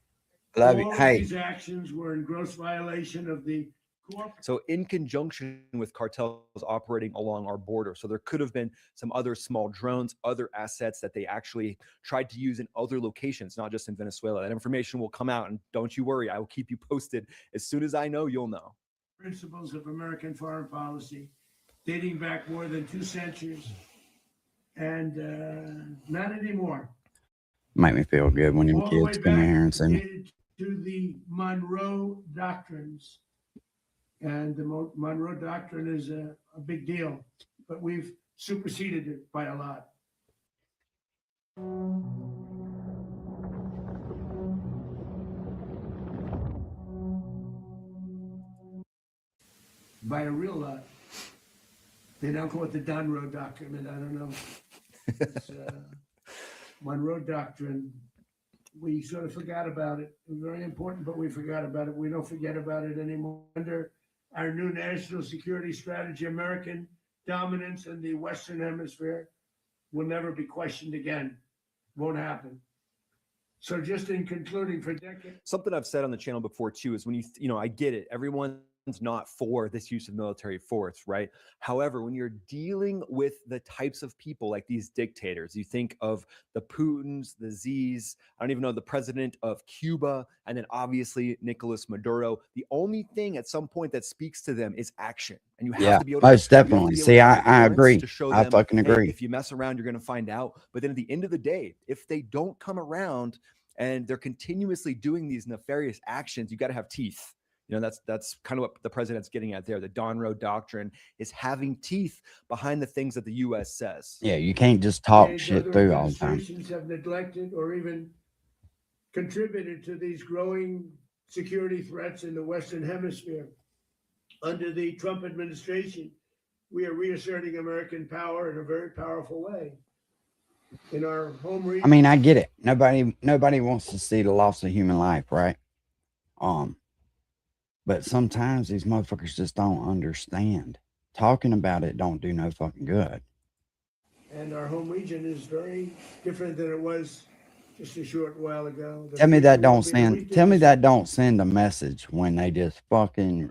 Love you. All Hey. these actions were in gross violation of the So in conjunction with cartels operating along our border. So there could have been some other small drones, other assets that they actually tried to use in other locations, not just in Venezuela. That information will come out, and don't you worry, I will keep you posted. As soon as I know, you'll know. principles of American foreign policy dating back more than 2 centuries. And not anymore. Make me feel good when them All the way kids come in here and see me. dated to the Monroe Doctrines. And the Monroe Doctrine is a big deal, but we've superseded it by a lot. By a real lot. They now call it the Donroe Doctrine, and I don't know. It's, Monroe Doctrine, we sort of forgot about it. It was very important, but we forgot about it. We don't forget about it anymore. Under our new national security strategy, American dominance in the Western Hemisphere will never be questioned again. Won't happen. So just in concluding, for decades. Something I've said on the channel before too is when I get it. Everyone's not for this use of military force, right? However, when you're dealing with the types of people like these dictators, you think of the Putins, the Z's, I don't even know, the president of Cuba, and then obviously Nicolas Maduro. The only thing at some point that speaks to them is action. And you have to be able to. Most definitely. See, I agree. I fucking Hey, agree. if you mess around, you're going to find out. But then at the end of the day, if they don't come around and they're continuously doing these nefarious actions, you got to have teeth. That's kind of what the president's getting at there. The Donroe Doctrine is having teeth behind the things that the U.S. says. Yeah, you can't just talk And shit other through all the time. administrations have neglected or even contributed to these growing security threats in the Western Hemisphere. Under the Trump administration, we are reasserting American power in a very powerful way. In our home region. I mean, I get it. Nobody wants to see the loss of human life, right? But sometimes these motherfuckers just don't understand. Talking about it don't do no fucking good. And our home region is very different than it was just a short while ago. Tell me that don't send a message when they just fucking,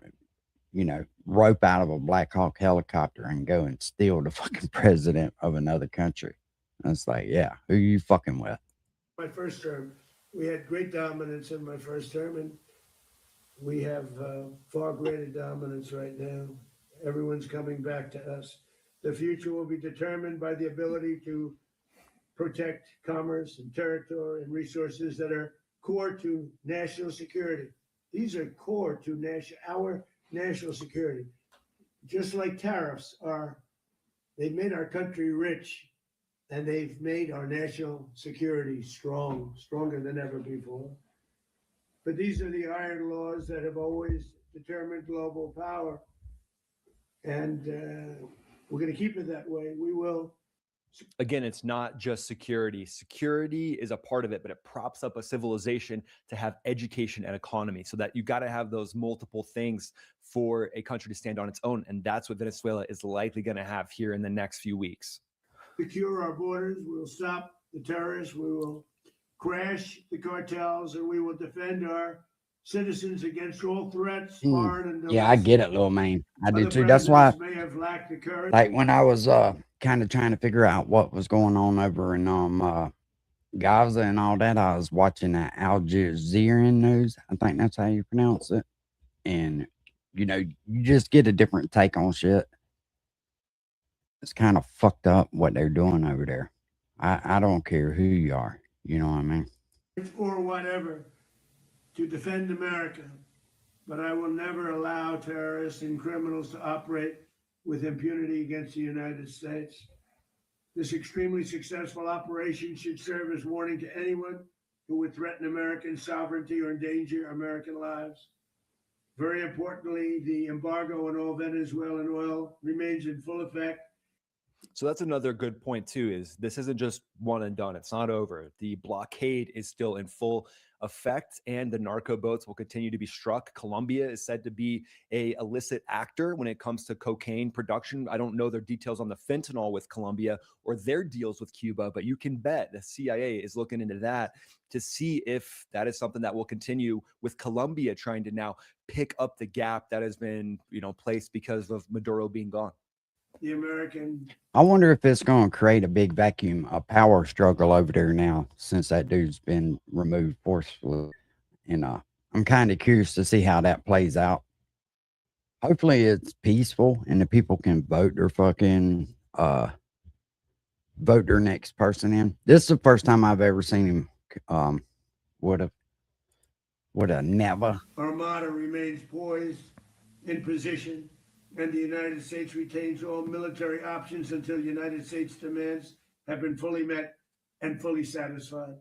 rope out of a Black Hawk helicopter and go and steal the fucking president of another country. And it's like, yeah, who you fucking with? My first term, we had great dominance in my first term, and we have far greater dominance right now. Everyone's coming back to us. The future will be determined by the ability to protect commerce and territory and resources that are core to national security. These are core to our national security. Just like tariffs are, they made our country rich and they've made our national security strong, stronger than ever before. But these are the iron laws that have always determined global power. And we're going to keep it that way. We will. Again, it's not just security. Security is a part of it, but it props up a civilization to have education and economy, so that you got to have those multiple things for a country to stand on its own. And that's what Venezuela is likely going to have here in the next few weeks. Secure our borders. We'll stop the terrorists. We will crash the cartels, and we will defend our citizens against all threats, foreign and domestic. Yeah, I get it, little man. I do Other too. That's why, presidents may have lacked the courage. like, when I was kind of trying to figure out what was going on over in Gaza and all that, I was watching that Al Jazeera news. I think that's how you pronounce it. And you know, you just get a different take on shit. It's kind of fucked up what they're doing over there. I don't care who you are. You know what I mean? Or whatever, to defend America. But I will never allow terrorists and criminals to operate with impunity against the United States. This extremely successful operation should serve as warning to anyone who would threaten American sovereignty or endanger American lives. Very importantly, the embargo on all Venezuelan oil remains in full effect. So that's another good point too, is this isn't just one and done. It's not over. The blockade is still in full effect, and the narco boats will continue to be struck. Colombia is said to be a illicit actor when it comes to cocaine production. I don't know their details on the fentanyl with Colombia or their deals with Cuba, but you can bet the CIA is looking into that to see if that is something that will continue, with Colombia trying to now pick up the gap that has been, placed because of Maduro being gone. The American. I wonder if it's going to create a big vacuum, a power struggle over there now, since that dude's been removed forcefully. And I'm kind of curious to see how that plays out. Hopefully it's peaceful and the people can vote their fucking vote their next person in. This is the first time I've ever seen him would have never. Armada remains poised in position, and the United States retains all military options until the United States demands have been fully met and fully satisfied.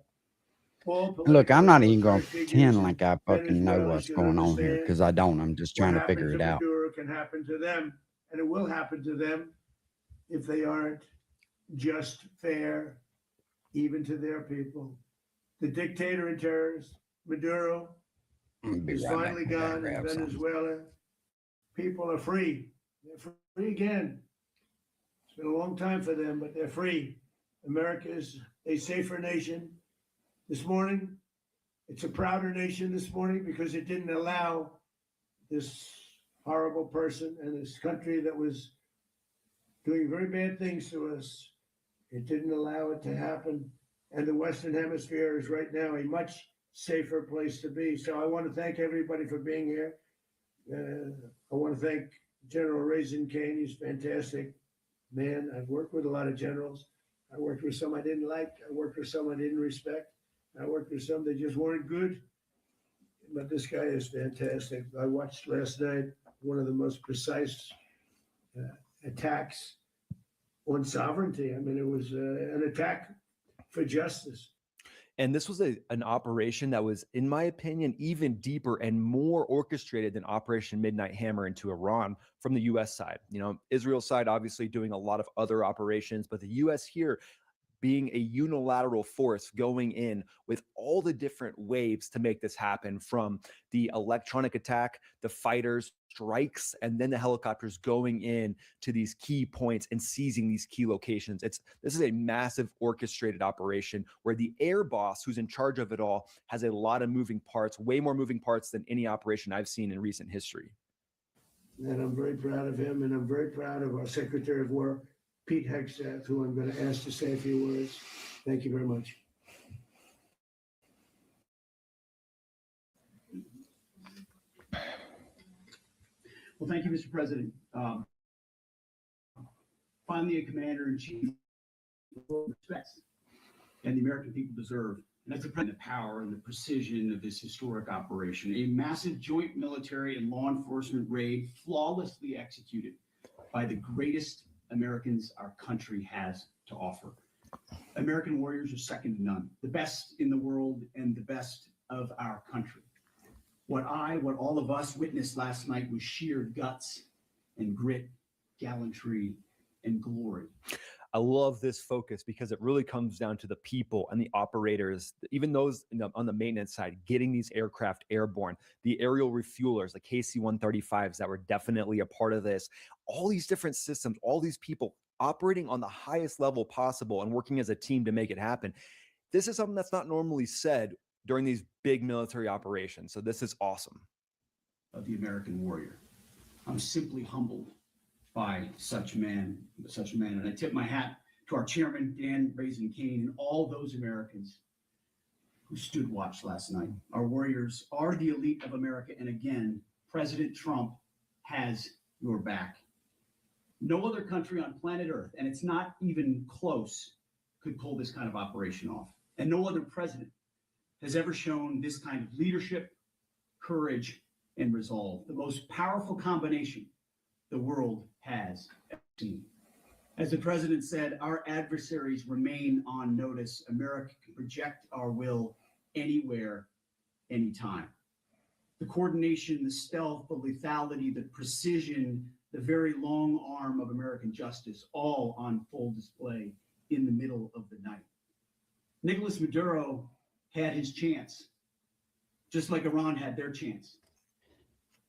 Look, I'm not even going to pretend like I fucking know what's going on here, because I don't. I'm just trying to figure it out. Maduro can happen to them, and it will happen to them if they aren't just, fair, even to their people. The dictator and terrorist, Maduro, is finally gone in Venezuela. People are free. They're free again. It's been a long time for them, but they're free. America is a safer nation. This morning, it's a prouder nation this morning because it didn't allow this horrible person and this country that was doing very bad things to us. It didn't allow it to happen. And the Western Hemisphere is right now a much safer place to be. So I want to thank everybody for being here. I want to thank General Raisin Kane. He's fantastic man. I've worked with a lot of generals. I worked with some I didn't like. I worked with some I didn't respect. I worked with some that just weren't good. But this guy is fantastic. I watched last night one of the most precise attacks on sovereignty. I mean, it was an attack for justice. And this was an operation that was, in my opinion, even deeper and more orchestrated than Operation Midnight Hammer into Iran from the U.S. side. Israel's side obviously doing a lot of other operations, but the U.S. here being a unilateral force going in with all the different waves to make this happen, from the electronic attack, the fighters, strikes, and then the helicopters going in to these key points and seizing these key locations. This is a massive orchestrated operation where the air boss, who's in charge of it all, has a lot of moving parts, way more moving parts than any operation I've seen in recent history. And I'm very proud of him, and I'm very proud of our Secretary of War, Pete Hegseth, who I'm going to ask to say a few words. Thank you very much. Well, thank you, Mr. President. Finally, a commander-in-chief respects and the American people deserve. And that's the power and the precision of this historic operation. A massive joint military and law enforcement raid flawlessly executed by the greatest Americans our country has to offer. American warriors are second to none, the best in the world and the best of our country. What all of us witnessed last night was sheer guts and grit, gallantry, and glory. I love this focus because it really comes down to the people and the operators, even those on the maintenance side, getting these aircraft airborne, the aerial refuelers, the KC-135s that were definitely a part of this, all these different systems, all these people operating on the highest level possible and working as a team to make it happen. This is something that's not normally said during these big military operations. So this is awesome. Of the American warrior. I'm simply humbled by such man. And I tip my hat to our chairman, Dan Raising Cane, and all those Americans who stood watch last night. Our warriors are the elite of America. And again, President Trump has your back. No other country on planet Earth, and it's not even close, could pull this kind of operation off. And no other president has ever shown this kind of leadership, courage, and resolve. The most powerful combination the world has ever seen. As the president said, our adversaries remain on notice. America can project our will anywhere, anytime. The coordination, the stealth, the lethality, the precision, the very long arm of American justice, all on full display in the middle of the night. Nicolas Maduro had his chance, just like Iran had their chance.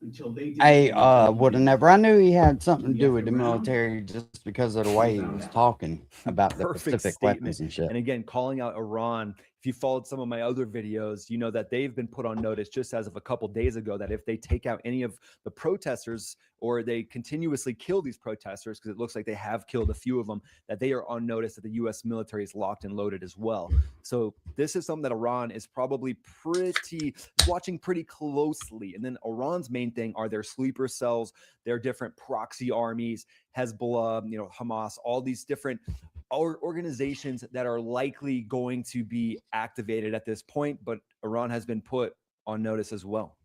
Until they did. I would have never. I knew he had something to do with the military just because of the way he was talking about the Pacific weapons and shit. And again, calling out Iran. If you followed some of my other videos, you know that they've been put on notice just as of a couple days ago that if they take out any of the protesters or they continuously kill these protesters, because it looks like they have killed a few of them, that they are on notice that the U.S. military is locked and loaded as well. So this is something that Iran is probably watching pretty closely. And then Iran's main thing are their sleeper cells, their different proxy armies, Hezbollah, Hamas, all these different organizations that are likely going to be activated at this point, but Iran has been put on notice as well.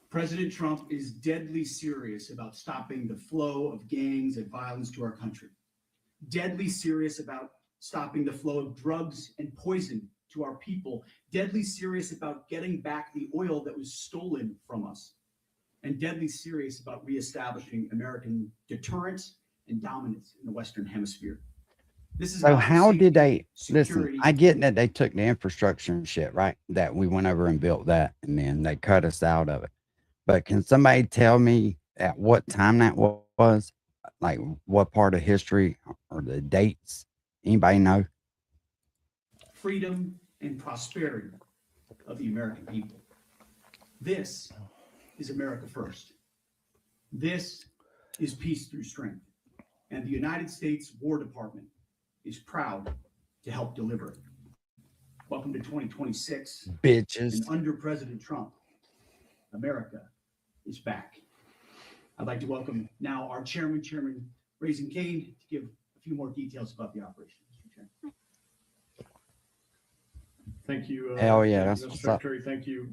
President Trump is deadly serious about stopping the flow of gangs and violence to our country. Deadly serious about stopping the flow of drugs and poison to our people. Deadly serious about getting back the oil that was stolen from us. And deadly serious about reestablishing American deterrence and dominance in the Western Hemisphere. So how did they listen? I get that they took the infrastructure and shit, right? That we went over and built that, and then they cut us out of it. But can somebody tell me at what time that was? Like what part of history or the dates? Anybody know? Freedom and prosperity of the American people. This is America first. This is peace through strength. And the United States War Department is proud to help deliver it. Welcome to 2026. Bitches. And under President Trump, America is back. I'd like to welcome now our chairman, Chairman Raising Cane, to give a few more details about the operation. Mr. Chairman. Thank you. Hell yeah, thank that's you, Mr. what's up. Secretary. Thank you.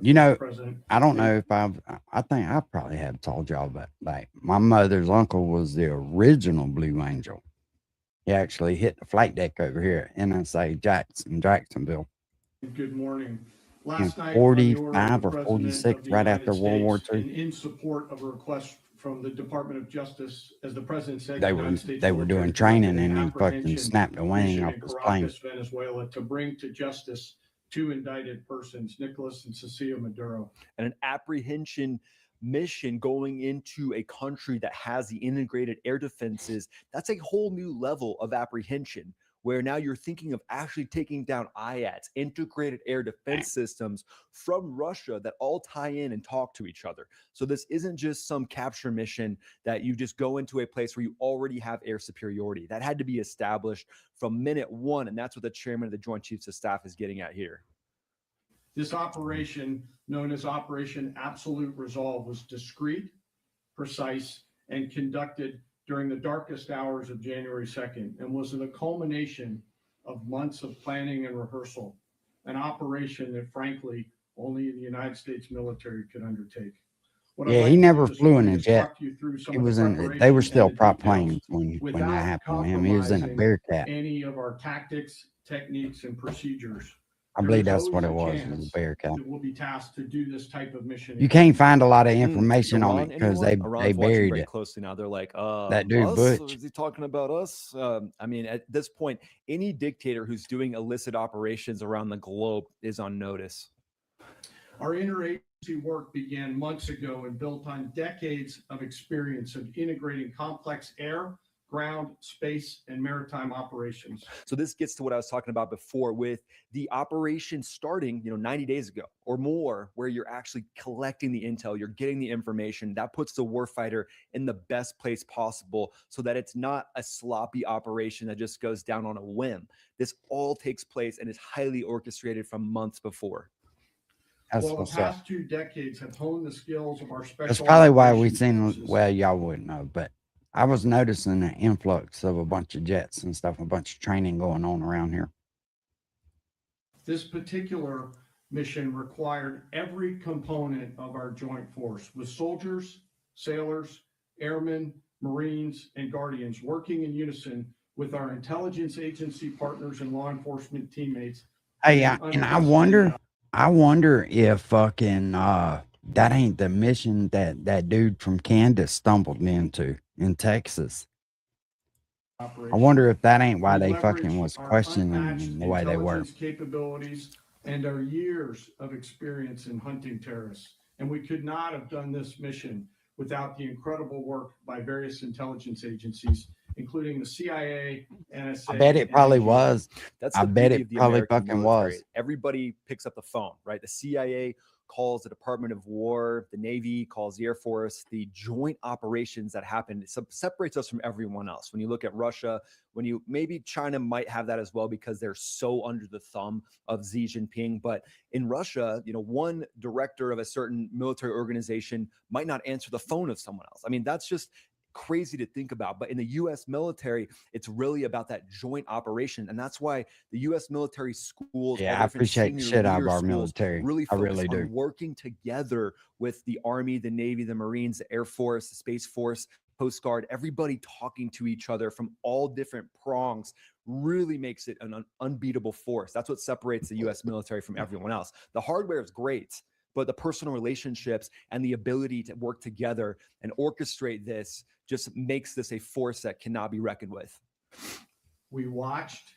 Mr. President. I don't know if I think I probably have told y'all, but like my mother's uncle was the original Blue Angel. He actually hit the flight deck over here at NSA Jacksonville. Good morning. Last night, 45 or 46, right after World War II. In support of a request from the Department of Justice, as the president said, They were doing training and he fucking snapped the wing off his plane. Caracas, Venezuela, to bring to justice two indicted persons, Nicolas and Cecilia Maduro. And an apprehension mission going into a country that has the integrated air defenses, that's a whole new level of apprehension, where now you're thinking of actually taking down IATs, integrated air defense systems from Russia that all tie in and talk to each other. So this isn't just some capture mission that you just go into a place where you already have air superiority. That had to be established from minute one, and that's what the chairman of the Joint Chiefs of Staff is getting at here. This operation, known as Operation Absolute Resolve, was discreet, precise, and conducted during the darkest hours of January 2nd and was the culmination of months of planning and rehearsal, an operation that, frankly, only the United States military could undertake. What I'd Yeah, like he to do never this flew in morning a is jet. walk you through some He of the was in. They were preparation still and the prop details planes when that without happened with him. He was in a compromising Bearcat. any of our tactics, techniques, and procedures. I There believe is that's what always it a was. It was a chance Bearcat. that we'll be tasked to do this type of mission You again. can't find a lot of So information on it Iran, because anyone? they Iran's watching buried very it. closely now. They're like, That dude us? Butch. Is he talking about us? I mean, at this point, any dictator who's doing illicit operations around the globe is on notice. Our interagency work began months ago and built on decades of experience of integrating complex air, ground, space, and maritime operations. So this gets to what I was talking about before with the operation starting, 90 days ago or more, where you're actually collecting the intel, you're getting the information that puts the warfighter in the best place possible so that it's not a sloppy operation that just goes down on a whim. This all takes place and is highly orchestrated from months before. That's Well, the what's up. past 2 decades have honed the skills of our special That's probably why we operations seen. forces. Well, y'all wouldn't know, but I was noticing an influx of a bunch of jets and stuff, a bunch of training going on around here. This particular mission required every component of our joint force, with soldiers, sailors, airmen, Marines, and Guardians working in unison with our intelligence agency partners and law enforcement teammates. Hey, in and I unprecedented wonder if fucking that ain't the mission that dude from Kansas stumbled into in Texas. I operations. wonder if that ain't why We they leveraged fucking was our questioning unmatched them the way they were. intelligence capabilities and our years of experience in hunting terrorists. And we could not have done this mission without the incredible work by various intelligence agencies, including the CIA, NSA. I bet it and probably NGA. was. That's I the bet beauty it of the probably American fucking military. was. Everybody picks up the phone, right? The CIA calls the Department of War, the Navy calls the Air Force. The joint operations that happen separates us from everyone else. When you look at Russia, maybe China might have that as well because they're so under the thumb of Xi Jinping. But in Russia, one director of a certain military organization might not answer the phone of someone else. I mean, that's just crazy to think about. But in the U.S. military, it's really about that joint operation. And that's why the U.S. military schools, Yeah, all I different appreciate the senior shit out leader of our schools, military. really I focus really on do. working together with the Army, the Navy, the Marines, the Air Force, the Space Force, Coast Guard, everybody talking to each other from all different prongs really makes it an unbeatable force. That's what separates the U.S. military from everyone else. The hardware is great, but the personal relationships and the ability to work together and orchestrate this just makes this a force that cannot be reckoned with. We watched,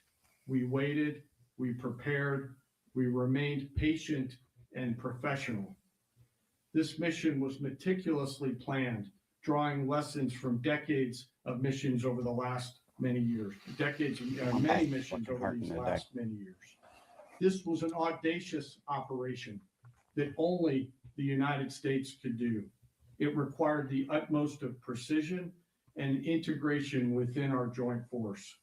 we waited, we prepared, we remained patient and professional. This mission was meticulously planned, drawing lessons from decades of missions over the last many years, many missions over these last many years. This was an audacious operation that only the United States could do. It required the utmost of precision and integration within our joint force.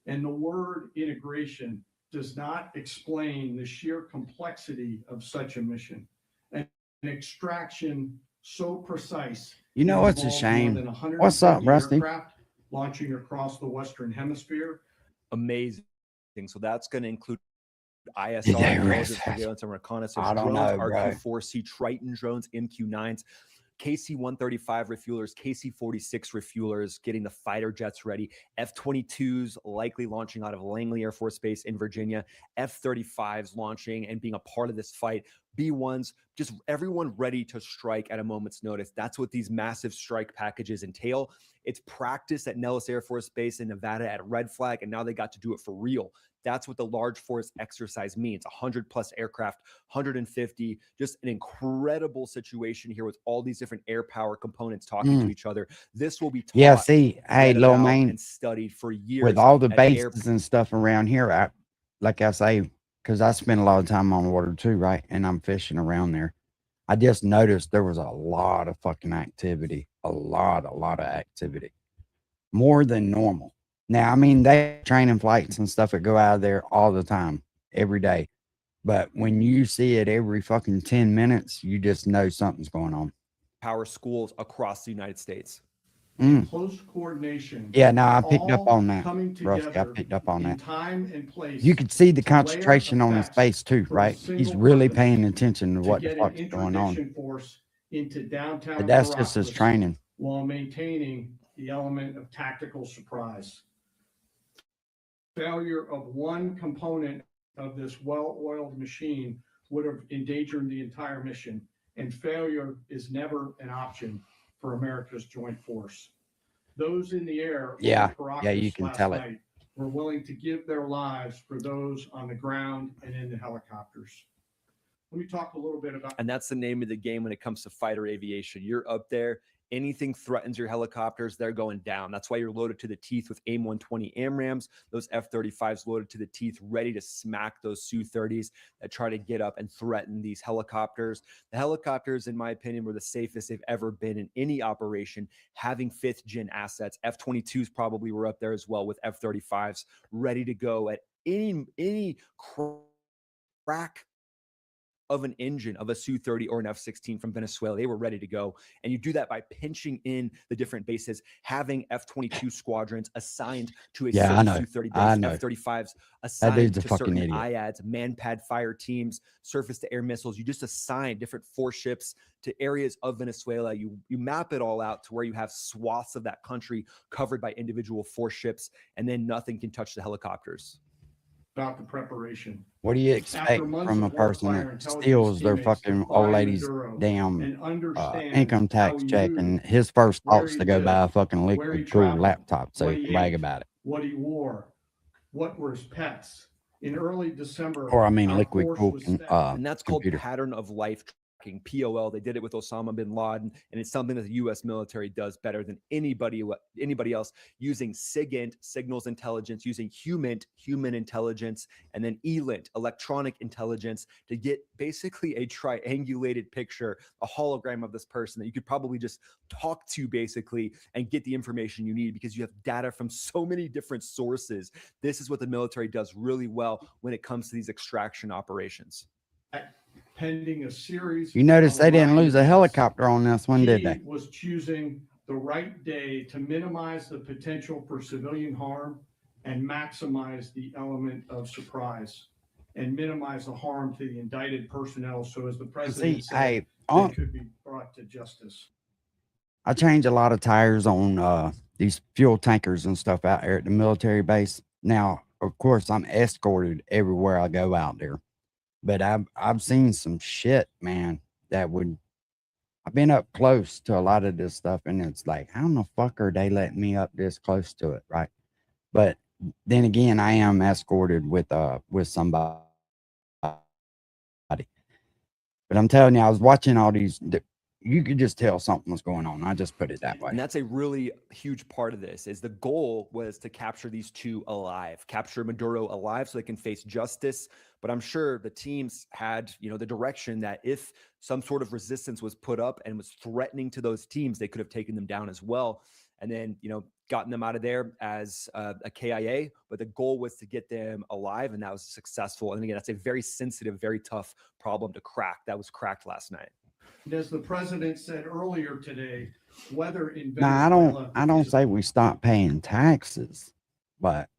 And the word integration does not explain the sheer complexity of such a mission. An extraction so precise. You know what's a involved more shame? than What's up, 150 Rusty? aircraft launching across the Western Hemisphere. Amazing. So that's going to include ISR, Did they intelligence, rest? surveillance, and reconnaissance I don't drones, know, bro. RQ-4C Triton drones, MQ-9s, KC-135 refuelers, KC-46 refuelers, getting the fighter jets ready, F-22s likely launching out of Langley Air Force Base in Virginia, F-35s launching and being a part of this fight, B-1s, just everyone ready to strike at a moment's notice. That's what these massive strike packages entail. It's practice at Nellis Air Force Base in Nevada at Red Flag, and now they got to do it for real. That's what the large force exercise means. 100 plus aircraft, 150, just an incredible situation here with all these different air power components talking to each other. This will be taught, Yeah, see, hey, read Lil about, man, and studied for years. with all the at bases and stuff around here, like I say, because I spend a lot of time on water too, right? And I'm fishing around there. I just noticed there was a lot of fucking activity, a lot of activity, more than normal. Now, I mean, they training flights and stuff that go out of there all the time, every day. But when you see it every fucking 10 minutes, you just know something's going on. power schools across the United States. Close coordination. Yeah, no, I picked up all on that, coming Rusty. I together picked up on in that. time and place. You could see the to layer concentration on his effects face too, for a right? He's single really purpose, paying attention to to what the get an fuck's going on. interdiction force into downtown But that's just his Caracas training. while maintaining the element of tactical surprise. Failure of one component of this well-oiled machine would have endangered the entire mission, and failure is never an option for America's joint force. Those in the air Yeah, over Caracas yeah, you can last tell it. night were willing to give their lives for those on the ground and in the helicopters. Let me talk a little bit about. And that's the name of the game when it comes to fighter aviation. You're up there. Anything threatens your helicopters, they're going down. That's why you're loaded to the teeth with AIM-120 AMRAAMs, those F-35s loaded to the teeth, ready to smack those Su-30s that try to get up and threaten these helicopters. The helicopters, in my opinion, were the safest they've ever been in any operation, having fifth-gen assets. F-22s probably were up there as well with F-35s ready to go at any crack of an engine of a Su-30 or an F-16 from Venezuela. They were ready to go. And you do that by pinching in the different bases, having F-22 squadrons assigned to a Yeah, I certain know. Su-30 I base, know. F-35s That assigned dude's a to fucking certain idiot. IADs, man-pad fire teams, surface-to-air missiles. You just assign different force ships to areas of Venezuela. You map it all out to where you have swaths of that country covered by individual force ships, and then nothing can touch the helicopters. About the preparation. What do you expect After months from a of person warfare, that intelligence steals their teammates fucking to old fly lady's Maduro damn and understand income how tax he check, moved, and his first where thought's he to go buy a lived, fucking where he liquid cool traveled, laptop so what he he can brag ate, about it. what he wore, what were his pets. In early December, Or I mean, our liquid force cool was can, set. And that's called computer. pattern of life tracking, POL. They did it with Osama bin Laden, and it's something that the U.S. military does better than anybody else, using SIGINT, signals intelligence, using human intelligence, and then ELINT, electronic intelligence, to get basically a triangulated picture, a hologram of this person that you could probably just talk to basically and get the information you need, because you have data from so many different sources. This is what the military does really well when it comes to these extraction operations. Pending a series. You notice of they didn't aligned lose a events. helicopter on this one, did He they? was choosing the right day to minimize the potential for civilian harm and maximize the element of surprise and minimize the harm to the indicted personnel. So as the president See, said, hey, they could be brought to justice. I change a lot of tires on these fuel tankers and stuff out there at the military base. Now, of course, I'm escorted everywhere I go out there, but I've seen some shit, man, that would. I've been up close to a lot of this stuff, and it's like, how in the fuck are they letting me up this close to it, right? But then again, I am escorted with somebody. But I'm telling you, I was watching all these. You could just tell something was going on. I just put it that way. And that's a really huge part of this. Is the goal was to capture these two alive, capture Maduro alive so they can face justice. But I'm sure the teams had, the direction that if some sort of resistance was put up and was threatening to those teams, they could have taken them down as well. And then, gotten them out of there as a KIA. But the goal was to get them alive, and that was successful. And again, that's a very sensitive, very tough problem to crack. That was cracked last night. And as the president said earlier today, whether in Now, Venezuela I don't say we stop paying taxes, but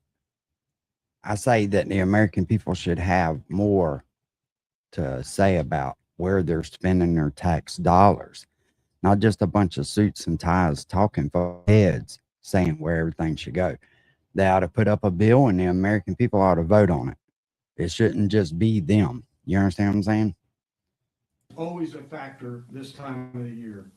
I say that the American people should have more to say about where they're spending their tax dollars, not just a bunch of suits and ties talking for heads saying where everything should go. They ought to put up a bill, and the American people ought to vote on it. It shouldn't just be them. You understand what I'm saying? always a factor this time of the year.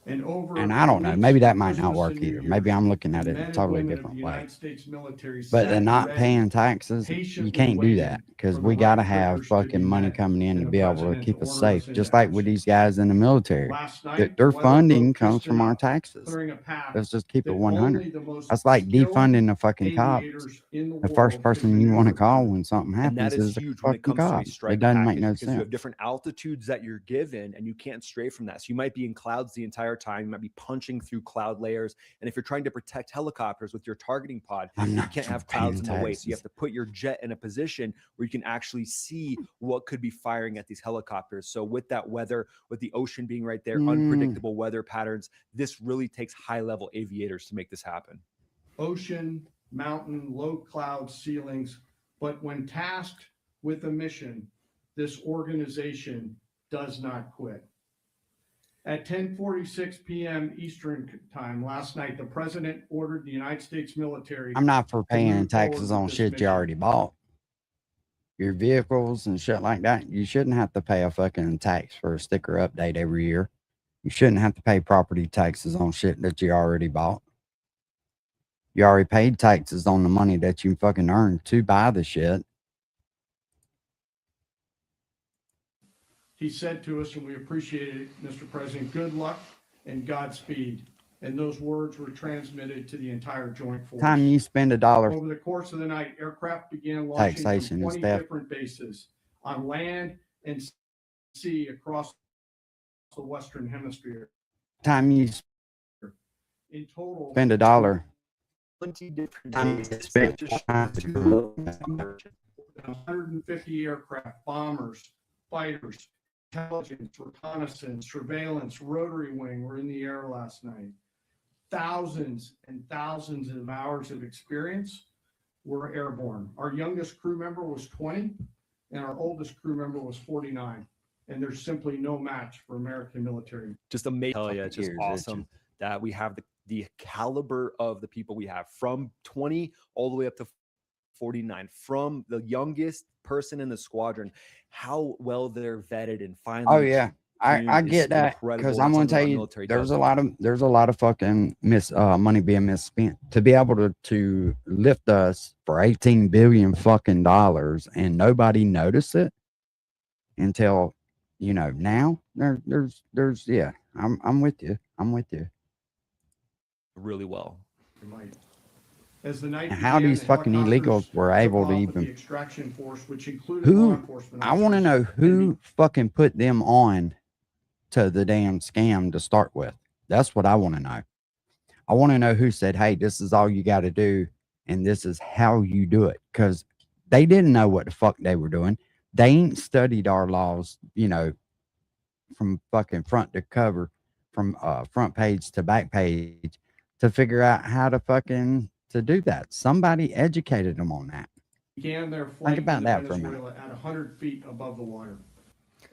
And I don't know. Maybe that might not Christmas work and New either. Year's, Maybe I'm looking at the it men a and totally women of different the way. United States military But sat they're not ready, paying taxes. You patiently can't do waiting that because for we the got to right have triggers to be fucking money met coming in and to the be able to president keep to us order safe, us into just like with action. these guys in the military. Last night, Their weather funding broke comes just from our enough, taxes. clearing a path Let's just keep it that 100. only the most That's like skilled defunding the fucking cops. aviators in the The first world person can you want to maneuver call through. when something And that happens is is the huge when it fucking comes to a cop. strike It doesn't make package no because you have sense. different altitudes that you're given and you can't stray from that. So you might be in clouds the entire time. You might be punching through cloud layers. And if you're trying to protect helicopters with your targeting pod, I'm you not can't have paying clouds in the way. So you have taxes. to put your jet in a position where you can actually see what could be firing at these helicopters. So with that weather, with the ocean being right there, unpredictable weather patterns, this really takes high-level aviators to make this happen. Ocean, mountain, low cloud ceilings. But when tasked with a mission, this organization does not quit. At 10:46 p.m. Eastern time last night, the president ordered the United States military. I'm not for to paying move taxes forward on with this shit you mission. already bought. Your vehicles and shit like that. You shouldn't have to pay a fucking tax for a sticker update every year. You shouldn't have to pay property taxes on shit that you already bought. You already paid taxes on the money that you fucking earned to buy the shit. He said to us, and we appreciate it, Mr. President, good luck and Godspeed. And those words were transmitted to the entire joint force. Time you spend $1 Over the course of the night, aircraft began launching taxation from is 20 theft. different bases on land and sea across the Western Hemisphere. Time you In total, spend $1. 20 different Time days. you spend That just 150 aircraft, bombers, fighters, intelligence, reconnaissance, surveillance, rotary wing were in the air last night. Thousands and thousands of hours of experience were airborne. Our youngest crew member was 20 and our oldest crew member was 49. And there's simply no match for American military. just amazing. Tell you, it's just Ears awesome that we have the caliber of the people we have, from 20 all the way up to 49, from the youngest person in the squadron, how well they're vetted and finally. Oh yeah, I get that, because I'm gonna tell you, there's a lot of fucking money being misspent to be able to lift us for $18 billion fucking dollars, and nobody noticed it until, you know, now. There's yeah, I'm with you. I'm with you. really well. As the night And how began, these the fucking illegals helicopters were took able to off with the even extraction force, which included law who enforcement I want to officers know and who fucking put them on to the damn scam to start with. That's what I want to know. I want to know who said, hey, this is all you got to do, and this is how you do it, because they didn't know what the fuck they were doing. They ain't studied our laws, you know, from fucking front to cover, from front page to back page, to figure out how to fucking to do that. Somebody educated them on that. began their flight Think about into that for a minute. Venezuela at 100 feet above the water.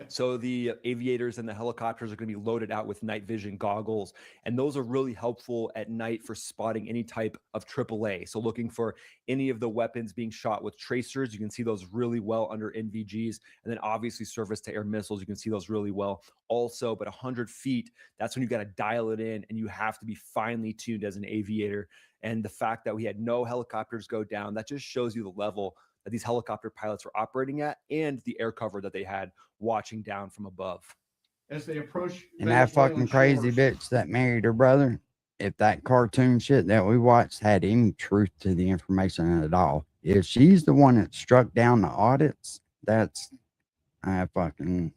So the aviators and the helicopters are going to be loaded out with night vision goggles, and those are really helpful at night for spotting any type of AAA. So looking for any of the weapons being shot with tracers, you can see those really well under NVGs, and then obviously surface to air missiles, you can see those really well also. But 100 feet, that's when you got to dial it in, and you have to be finely tuned as an aviator. And the fact that we had no helicopters go down, that just shows you the level that these helicopter pilots were operating at, and the air cover that they had watching down from above. As they approached And that fucking crazy bitch that married her brother, if that cartoon shit that we watched had any truth to the information at all, if she's the one that struck down the audits, that's fucking.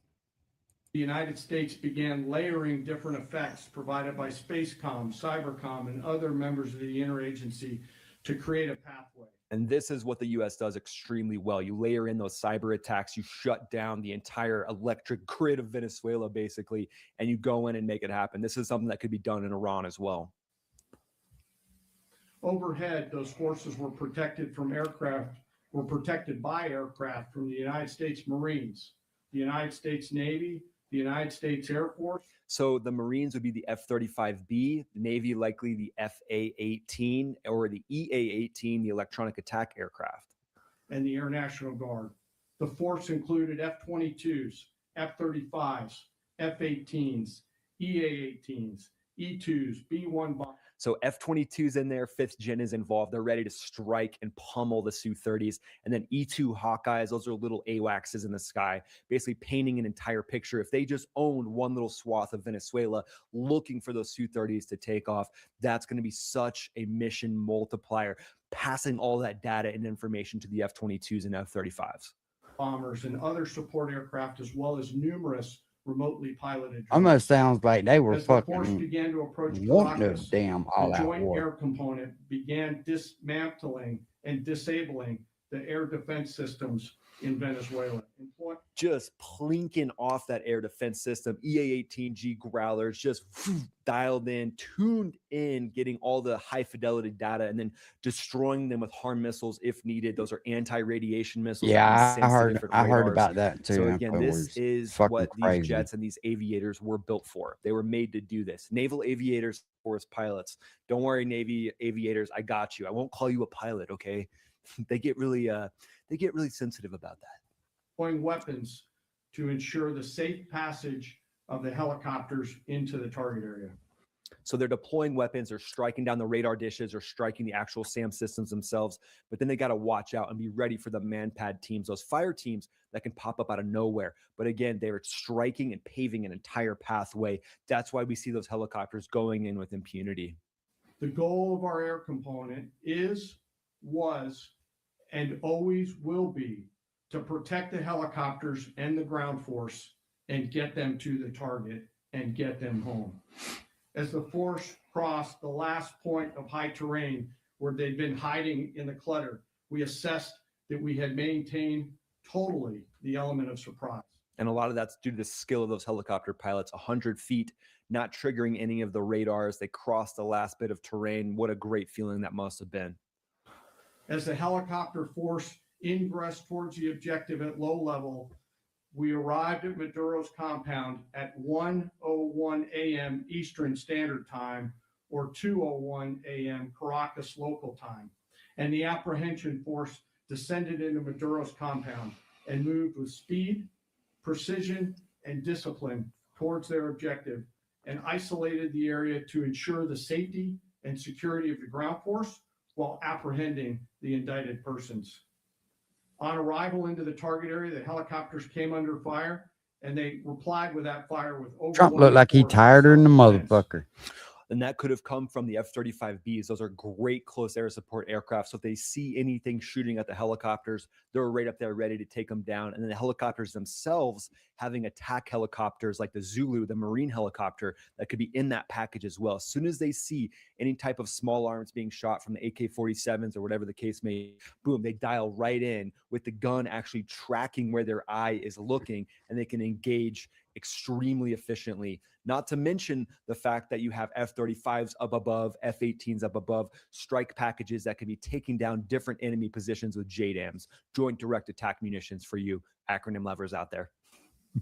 the United States began layering different effects provided by Spacecom, Cybercom, and other members of the interagency to create a pathway. And this is what the US does extremely well. You layer in those cyber attacks, you shut down the entire electric grid of Venezuela, basically, and you go in and make it happen. This is something that could be done in Iran as well. Overhead, those forces were protected from aircraft, were protected by aircraft from the United States Marines, the United States Navy, the United States Air Force. So the Marines would be the F-35B, the Navy likely the FA-18 or the EA-18, the electronic attack aircraft. And the Air National Guard. The force included F-22s, F-35s, F-18s, EA-18s, E-2s, B-1 bombers. So F-22's in there, 5th Gen is involved. They're ready to strike and pummel the Su-30s. And then E-2 Hawkeyes, those are little AWACSs in the sky, basically painting an entire picture. If they just owned one little swath of Venezuela looking for those Su-30s to take off, that's going to be such a mission multiplier, passing all that data and information to the F-22s and F-35s. Bombers and other support aircraft, as well as numerous remotely piloted drones. Almost sounds like they were As the force fucking began to approach wanting Caracas, to damn the all out joint war. air component began dismantling and disabling the air defense systems in Venezuela. Just plinking off that air defense system, EA-18G Growlers, just dialed in, tuned in, getting all the high fidelity data, and then destroying them with HARM missiles if needed. Those are anti-radiation missiles. That can Yeah, sense the different I heard radars. about that too. So I again, thought it this was is fucking what crazy. these jets and these aviators were built for. They were made to do this. Naval aviators, forest pilots. Don't worry, Navy aviators, I got you. I won't call you a pilot, okay? They get really sensitive about that. Deploying weapons to ensure the safe passage of the helicopters into the target area. So they're deploying weapons, they're striking down the radar dishes, or striking the actual SAM systems themselves. But then they got to watch out and be ready for the manpad teams, those fire teams that can pop up out of nowhere. But again, they're striking and paving an entire pathway. That's why we see those helicopters going in with impunity. The goal of our air component was, and always will be to protect the helicopters and the ground force and get them to the target and get them home. As the force crossed the last point of high terrain where they'd been hiding in the clutter, we assessed that we had maintained totally the element of surprise. And a lot of that's due to the skill of those helicopter pilots. 100 feet, not triggering any of the radars. They crossed the last bit of terrain. What a great feeling that must have been. As the helicopter force ingressed towards the objective at low level, we arrived at Maduro's compound at 1:01 a.m. Eastern Standard Time, or 2:01 a.m. Caracas local time. And the apprehension force descended into Maduro's compound and moved with speed, precision, and discipline towards their objective, and isolated the area to ensure the safety and security of the ground force while apprehending the indicted persons. On arrival into the target area, the helicopters came under fire, and they replied with that fire with Trump looked like he tired than the motherfucker. And that could have come from the F-35Bs. Those are great close air support aircraft. So if they see anything shooting at the helicopters, they're right up there ready to take them down. And then the helicopters themselves having attack helicopters like the Zulu, the Marine helicopter, that could be in that package as well. As soon as they see any type of small arms being shot from the AK-47s or whatever the case may be, boom, they dial right in with the gun actually tracking where their eye is looking, and they can engage extremely efficiently. Not to mention the fact that you have F-35s up above, F-18s up above, strike packages that can be taking down different enemy positions with JDAMs, Joint Direct Attack Munitions, for you acronym lovers out there.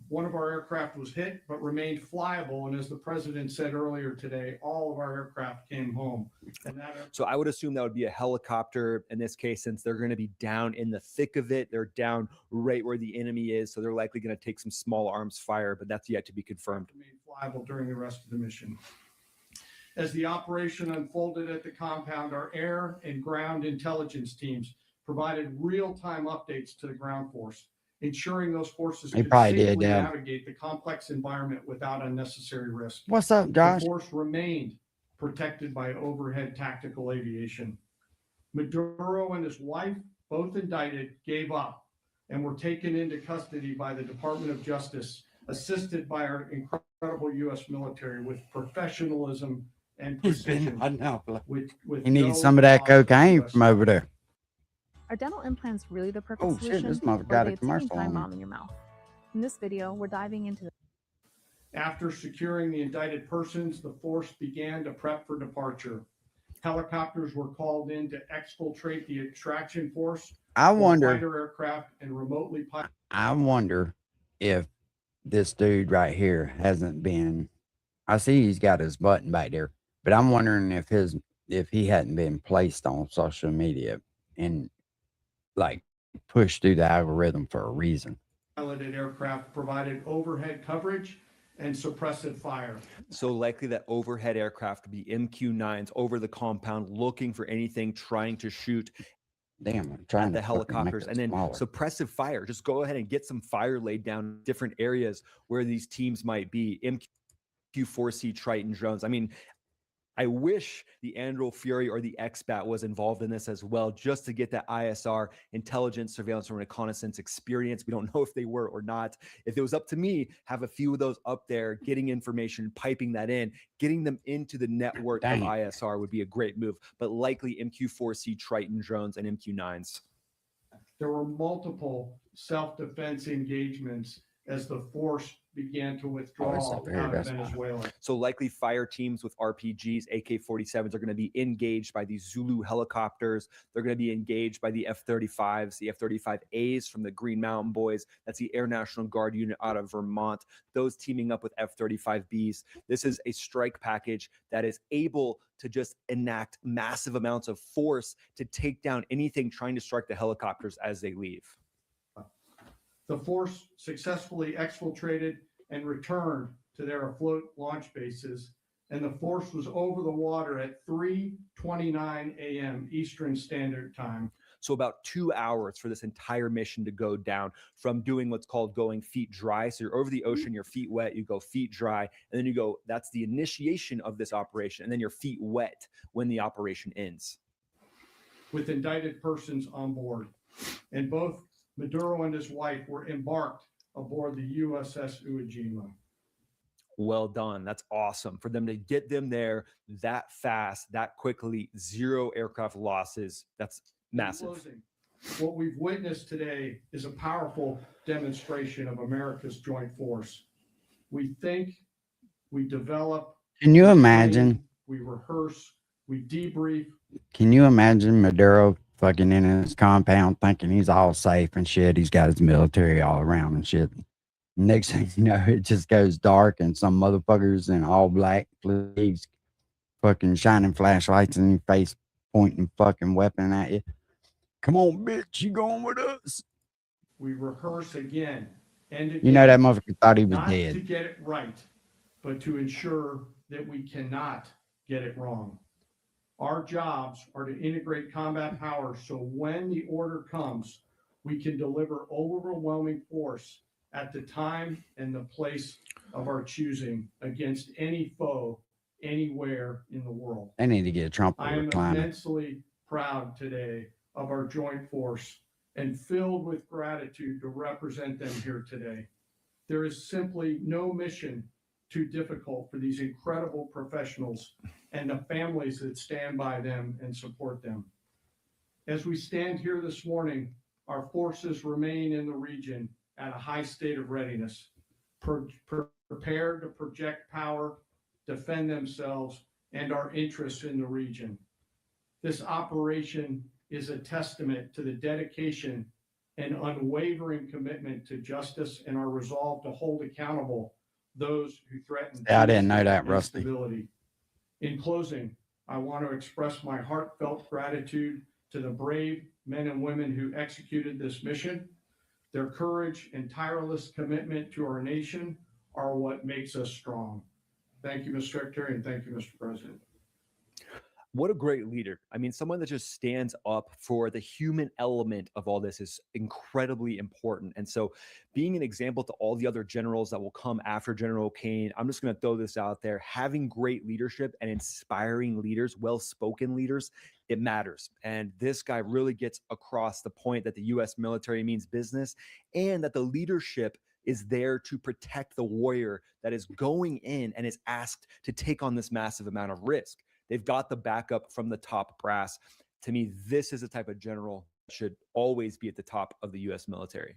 One of our aircraft was hit, but remained flyable. And as the president said earlier today, all of our aircraft came home. And So I would assume that would be a helicopter in this case, since they're going to be down in the thick of it. They're down right where the enemy is. So they're likely going to take some small arms fire, but that's yet to be confirmed. Remained flyable during the rest of the mission. As the operation unfolded at the compound, our air and ground intelligence teams provided real-time updates to the ground force, ensuring those forces He could probably did, safely yeah. navigate the complex environment without unnecessary risk. What's up, Josh? The force remained protected by overhead tactical aviation. Maduro and his wife, both indicted, gave up and were taken into custody by the Department of Justice, assisted by our incredible U.S. military with professionalism and precision. He needs some of that cocaine from over there. Are dental implants really the perfect Oh, shit, solution? this mother or got are a they a commercial ticking time on bomb in your mouth? In this video, we're diving into After securing the indicted persons, the force began to prep for departure. Helicopters were called in to exfiltrate the extraction force. I while wonder- fighter aircraft and remotely pilot. I wonder if this dude right here hasn't been. I see he's got his button back there, but I'm wondering if he hadn't been placed on social media and like pushed through the algorithm for a reason. Piloted aircraft provided overhead coverage and suppressive fire. So likely that overhead aircraft would be MQ-9s over the compound, looking for anything, trying to shoot. Damn, I'm trying at the to fucking make helicopters, it and then smaller. suppressive fire. Just go ahead and get some fire laid down in different areas where these teams might be. MQ-4C Triton drones. I mean, I wish the Anduril Fury or the X-Bat was involved in this as well, just to get that ISR, intelligence, surveillance, and reconnaissance experience. We don't know if they were or not. If it was up to me, have a few of those up there, getting information, piping that in, getting them into the network Dang. of ISR would be a great move, but likely MQ-4C Triton drones and MQ-9s. There were multiple self-defense engagements as the force began to withdraw out of Venezuela. So likely fire teams with RPGs, AK-47s are going to be engaged by these Zulu helicopters. They're going to be engaged by the F-35s, the F-35As from the Green Mountain Boys. That's the Air National Guard unit out of Vermont. Those teaming up with F-35Bs. This is a strike package that is able to just enact massive amounts of force to take down anything trying to strike the helicopters as they leave. The force successfully exfiltrated and returned to their afloat launch bases, and the force was over the water at 3:29 a.m. Eastern Standard Time. So about 2 hours for this entire mission to go down, from doing what's called going feet dry. So you're over the ocean, your feet wet, you go feet dry, and then you go, that's the initiation of this operation, and then your feet wet when the operation ends. With indicted persons on board, and both Maduro and his wife were embarked aboard the USS Iwo Jima. Well done. That's awesome. For them to get them there that fast, that quickly, 0 aircraft losses, that's massive. In closing, what we've witnessed today is a powerful demonstration of America's joint force. We think, we develop. Can you we imagine? train, we rehearse, we debrief. Can you imagine Maduro fucking in his compound thinking he's all safe and shit? He's got his military all around and shit. Next thing you know, it just goes dark and some motherfuckers in all black sleeves fucking shining flashlights in your face, pointing fucking weapon at you. Come on, bitch, you going with us? We rehearse again and again. You know that motherfucker thought he was not to dead. get it right, but to ensure that we cannot get it wrong. Our jobs are to integrate combat power so when the order comes, we can deliver overwhelming force at the time and the place of our choosing against any foe anywhere in the world. They need to get Trump I over am climate. immensely proud today of our joint force and filled with gratitude to represent them here today. There is simply no mission too difficult for these incredible professionals and the families that stand by them and support them. As we stand here this morning, our forces remain in the region at a high state of readiness, prepared to project power, defend themselves, and our interests in the region. This operation is a testament to the dedication and unwavering commitment to justice and our resolve to hold accountable those who threaten Yeah, I didn't know peace that, and Rusty. stability. In closing, I want to express my heartfelt gratitude to the brave men and women who executed this mission. Their courage and tireless commitment to our nation are what makes us strong. Thank you, Mr. Secretary, and thank you, Mr. President. What a great leader. I mean, someone that just stands up for the human element of all this is incredibly important. And so being an example to all the other generals that will come after General Kane, I'm just going to throw this out there. Having great leadership and inspiring leaders, well-spoken leaders, it matters. And this guy really gets across the point that the U.S. military means business and that the leadership is there to protect the warrior that is going in and is asked to take on this massive amount of risk. They've got the backup from the top brass. To me, this is the type of general that should always be at the top of the U.S. military.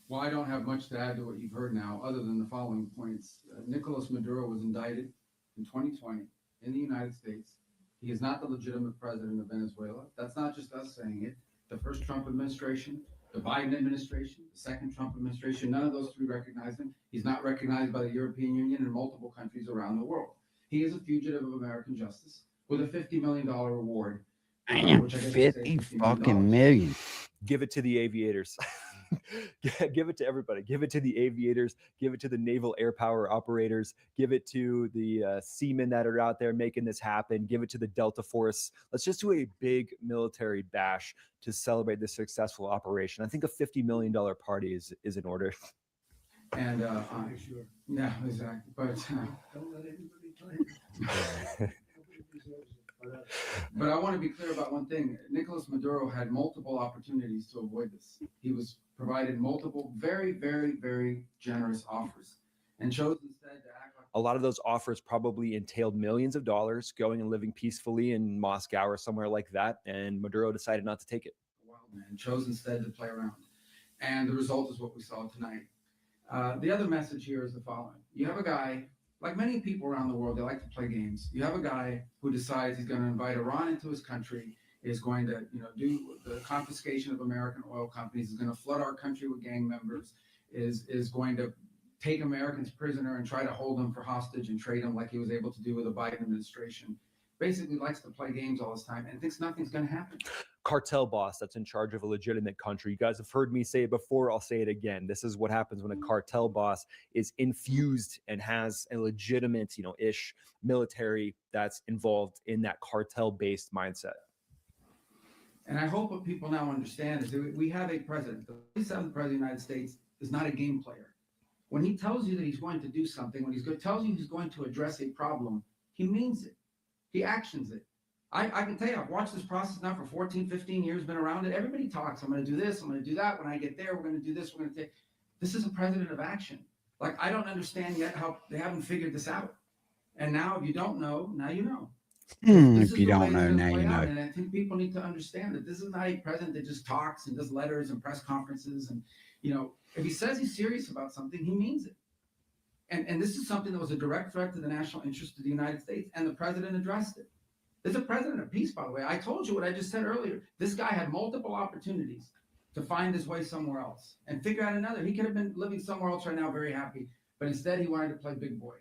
Well, I don't have much to add to what you've heard now, other than the following points. Nicolas Maduro was indicted in 2020 in the United States. He is not the legitimate president of Venezuela. That's not just us saying it. The first Trump administration, the Biden administration, the second Trump administration, none of those three recognize him. He's not recognized by the European Union and multiple countries around the world. He is a fugitive of American justice with a $50 million reward. Damn, which I guess is 50 $50 fucking million. Give it to the aviators. Give it to everybody. Give it to the aviators. Give it to the naval air power operators. Give it to the seamen that are out there making this happen. Give it to the Delta Force. Let's just do a big military bash to celebrate this successful operation. I think a $50 million party is in order. And yeah, exactly. But but I want to be clear about one thing. Nicolas Maduro had multiple opportunities to avoid this. He was provided multiple very, very, very generous offers and chose instead to act like A lot of those offers probably entailed millions of dollars going and living peacefully in Moscow or somewhere like that. And Maduro decided not to take it. Wild man chose instead to play around. And the result is what we saw tonight. The other message here is the following. You have a guy, like many people around the world, they like to play games. You have a guy who decides he's going to invite Iran into his country, is going to, do the confiscation of American oil companies, is going to flood our country with gang members, is going to take Americans prisoner and try to hold them for hostage and trade them like he was able to do with the Biden administration. Basically likes to play games all this time and thinks nothing's going to happen. Cartel boss that's in charge of a legitimate country. You guys have heard me say it before. I'll say it again. This is what happens when a cartel boss is infused and has a legitimate, ish military that's involved in that cartel-based mindset. And I hope what people now understand is that we have a president. The 47th president of the United States is not a game player. When he tells you that he's going to do something, when tells you he's going to address a problem, he means it. He actions it. I can tell you, I've watched this process now for 14, 15 years, been around it. Everybody talks. I'm going to do this. I'm going to do that. When I get there, we're going to do this. We're going to take. This is a president of action. Like, I don't understand yet how they haven't figured this out. And now, if you don't know, now you know. If you don't know, now you know. And I think people need to understand that this is not a president that just talks and does letters and press conferences. And, if he says he's serious about something, he means it. And this is something that was a direct threat to the national interest of the United States, and the president addressed it. There's a president of peace, by the way. I told you what I just said earlier. This guy had multiple opportunities to find his way somewhere else and figure out another. He could have been living somewhere else right now, very happy, but instead he wanted to play big boy.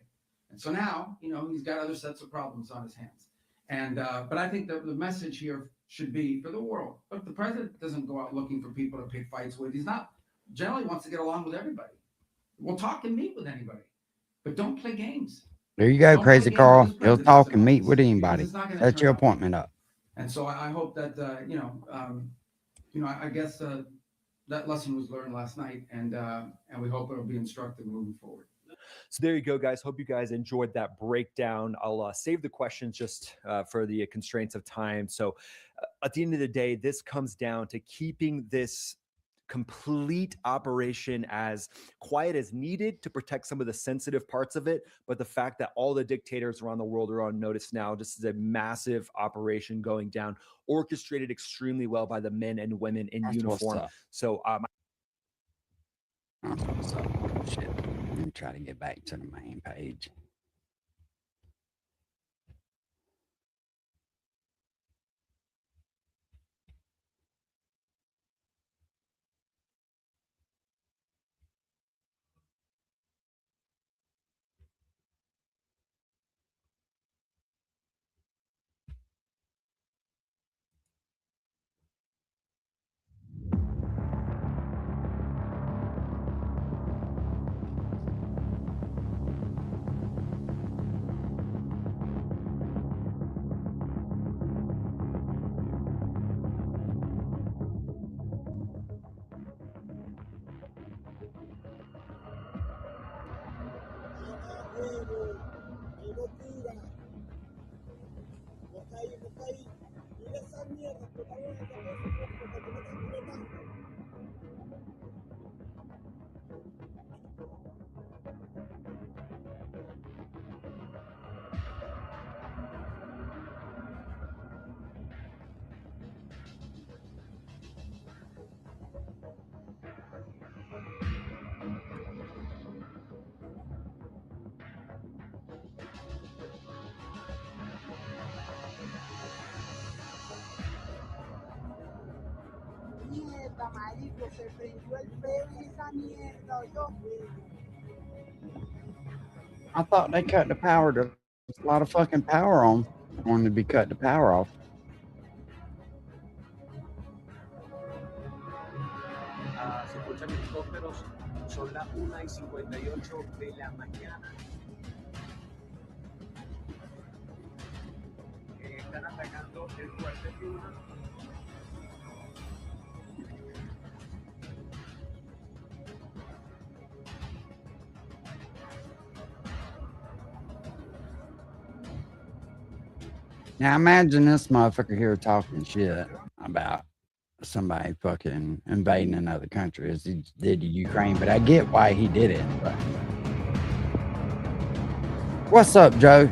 And so now, he's got other sets of problems on his hands. And but I think that the message here should be for the world. But the president doesn't go out looking for people to pick fights with. He's not generally wants to get along with everybody. We'll talk and meet with anybody, but don't play games. There you go, Crazy Carl. He'll talk and meet with anybody. Set your appointment up. And so I hope that I guess that lesson was learned last night, and we hope it'll be instructive moving forward. So there you go, guys. Hope you guys enjoyed that breakdown. I'll save the questions just for the constraints of time. So at the end of the day, this comes down to keeping this complete operation as quiet as needed to protect some of the sensitive parts of it. But the fact that all the dictators around the world are on notice now, this is a massive operation going down, orchestrated extremely well by the men and women in uniform. So shit. Let me try to get back to the main page. Marico, se prendió el pelo y esa mierda, yo. I thought they cut the power to a lot of fucking power on. I wanted to be cut the power off. Se escuchan helicópteros, son las 1:58 de la mañana. Están atacando el fuerte Piura. Now imagine this motherfucker here talking shit about somebody fucking invading another country as he did to Ukraine, but I get why he did it. But What's up, Joe?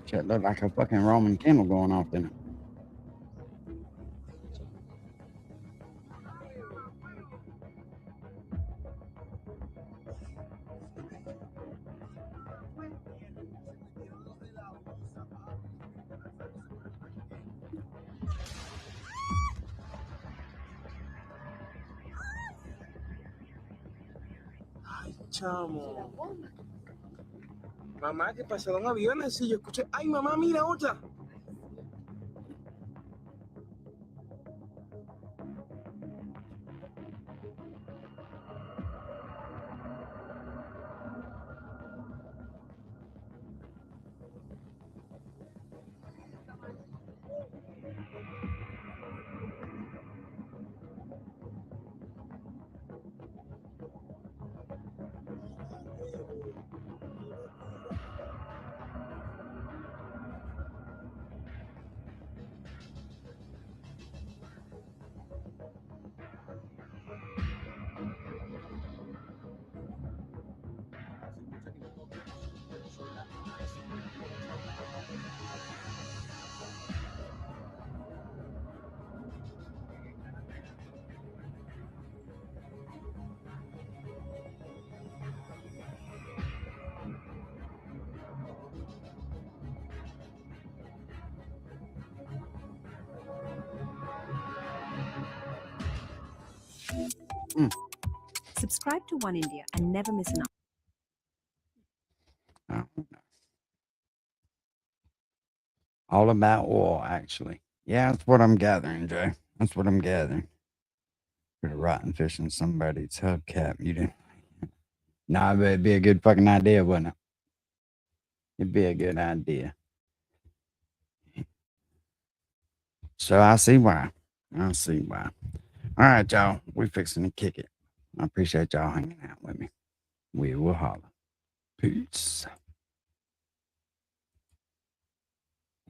Shit look like a fucking Roman candle going off in it. Ay, chamo. Mamá, que pasaron aviones y yo escuché, ay, mamá, mira otra. Subscribe to One India and never miss an All about oil, actually. Yeah, that's what I'm gathering, Joe. That's what I'm gathering. Put a rotten fish in somebody's hubcap. You didn't. Nah, but it'd be a good fucking idea, wouldn't it? It'd be a good idea. So I see why. I see why. All right, y'all. We fixing to kick it. I appreciate y'all hanging out with me. We will holler. Peace.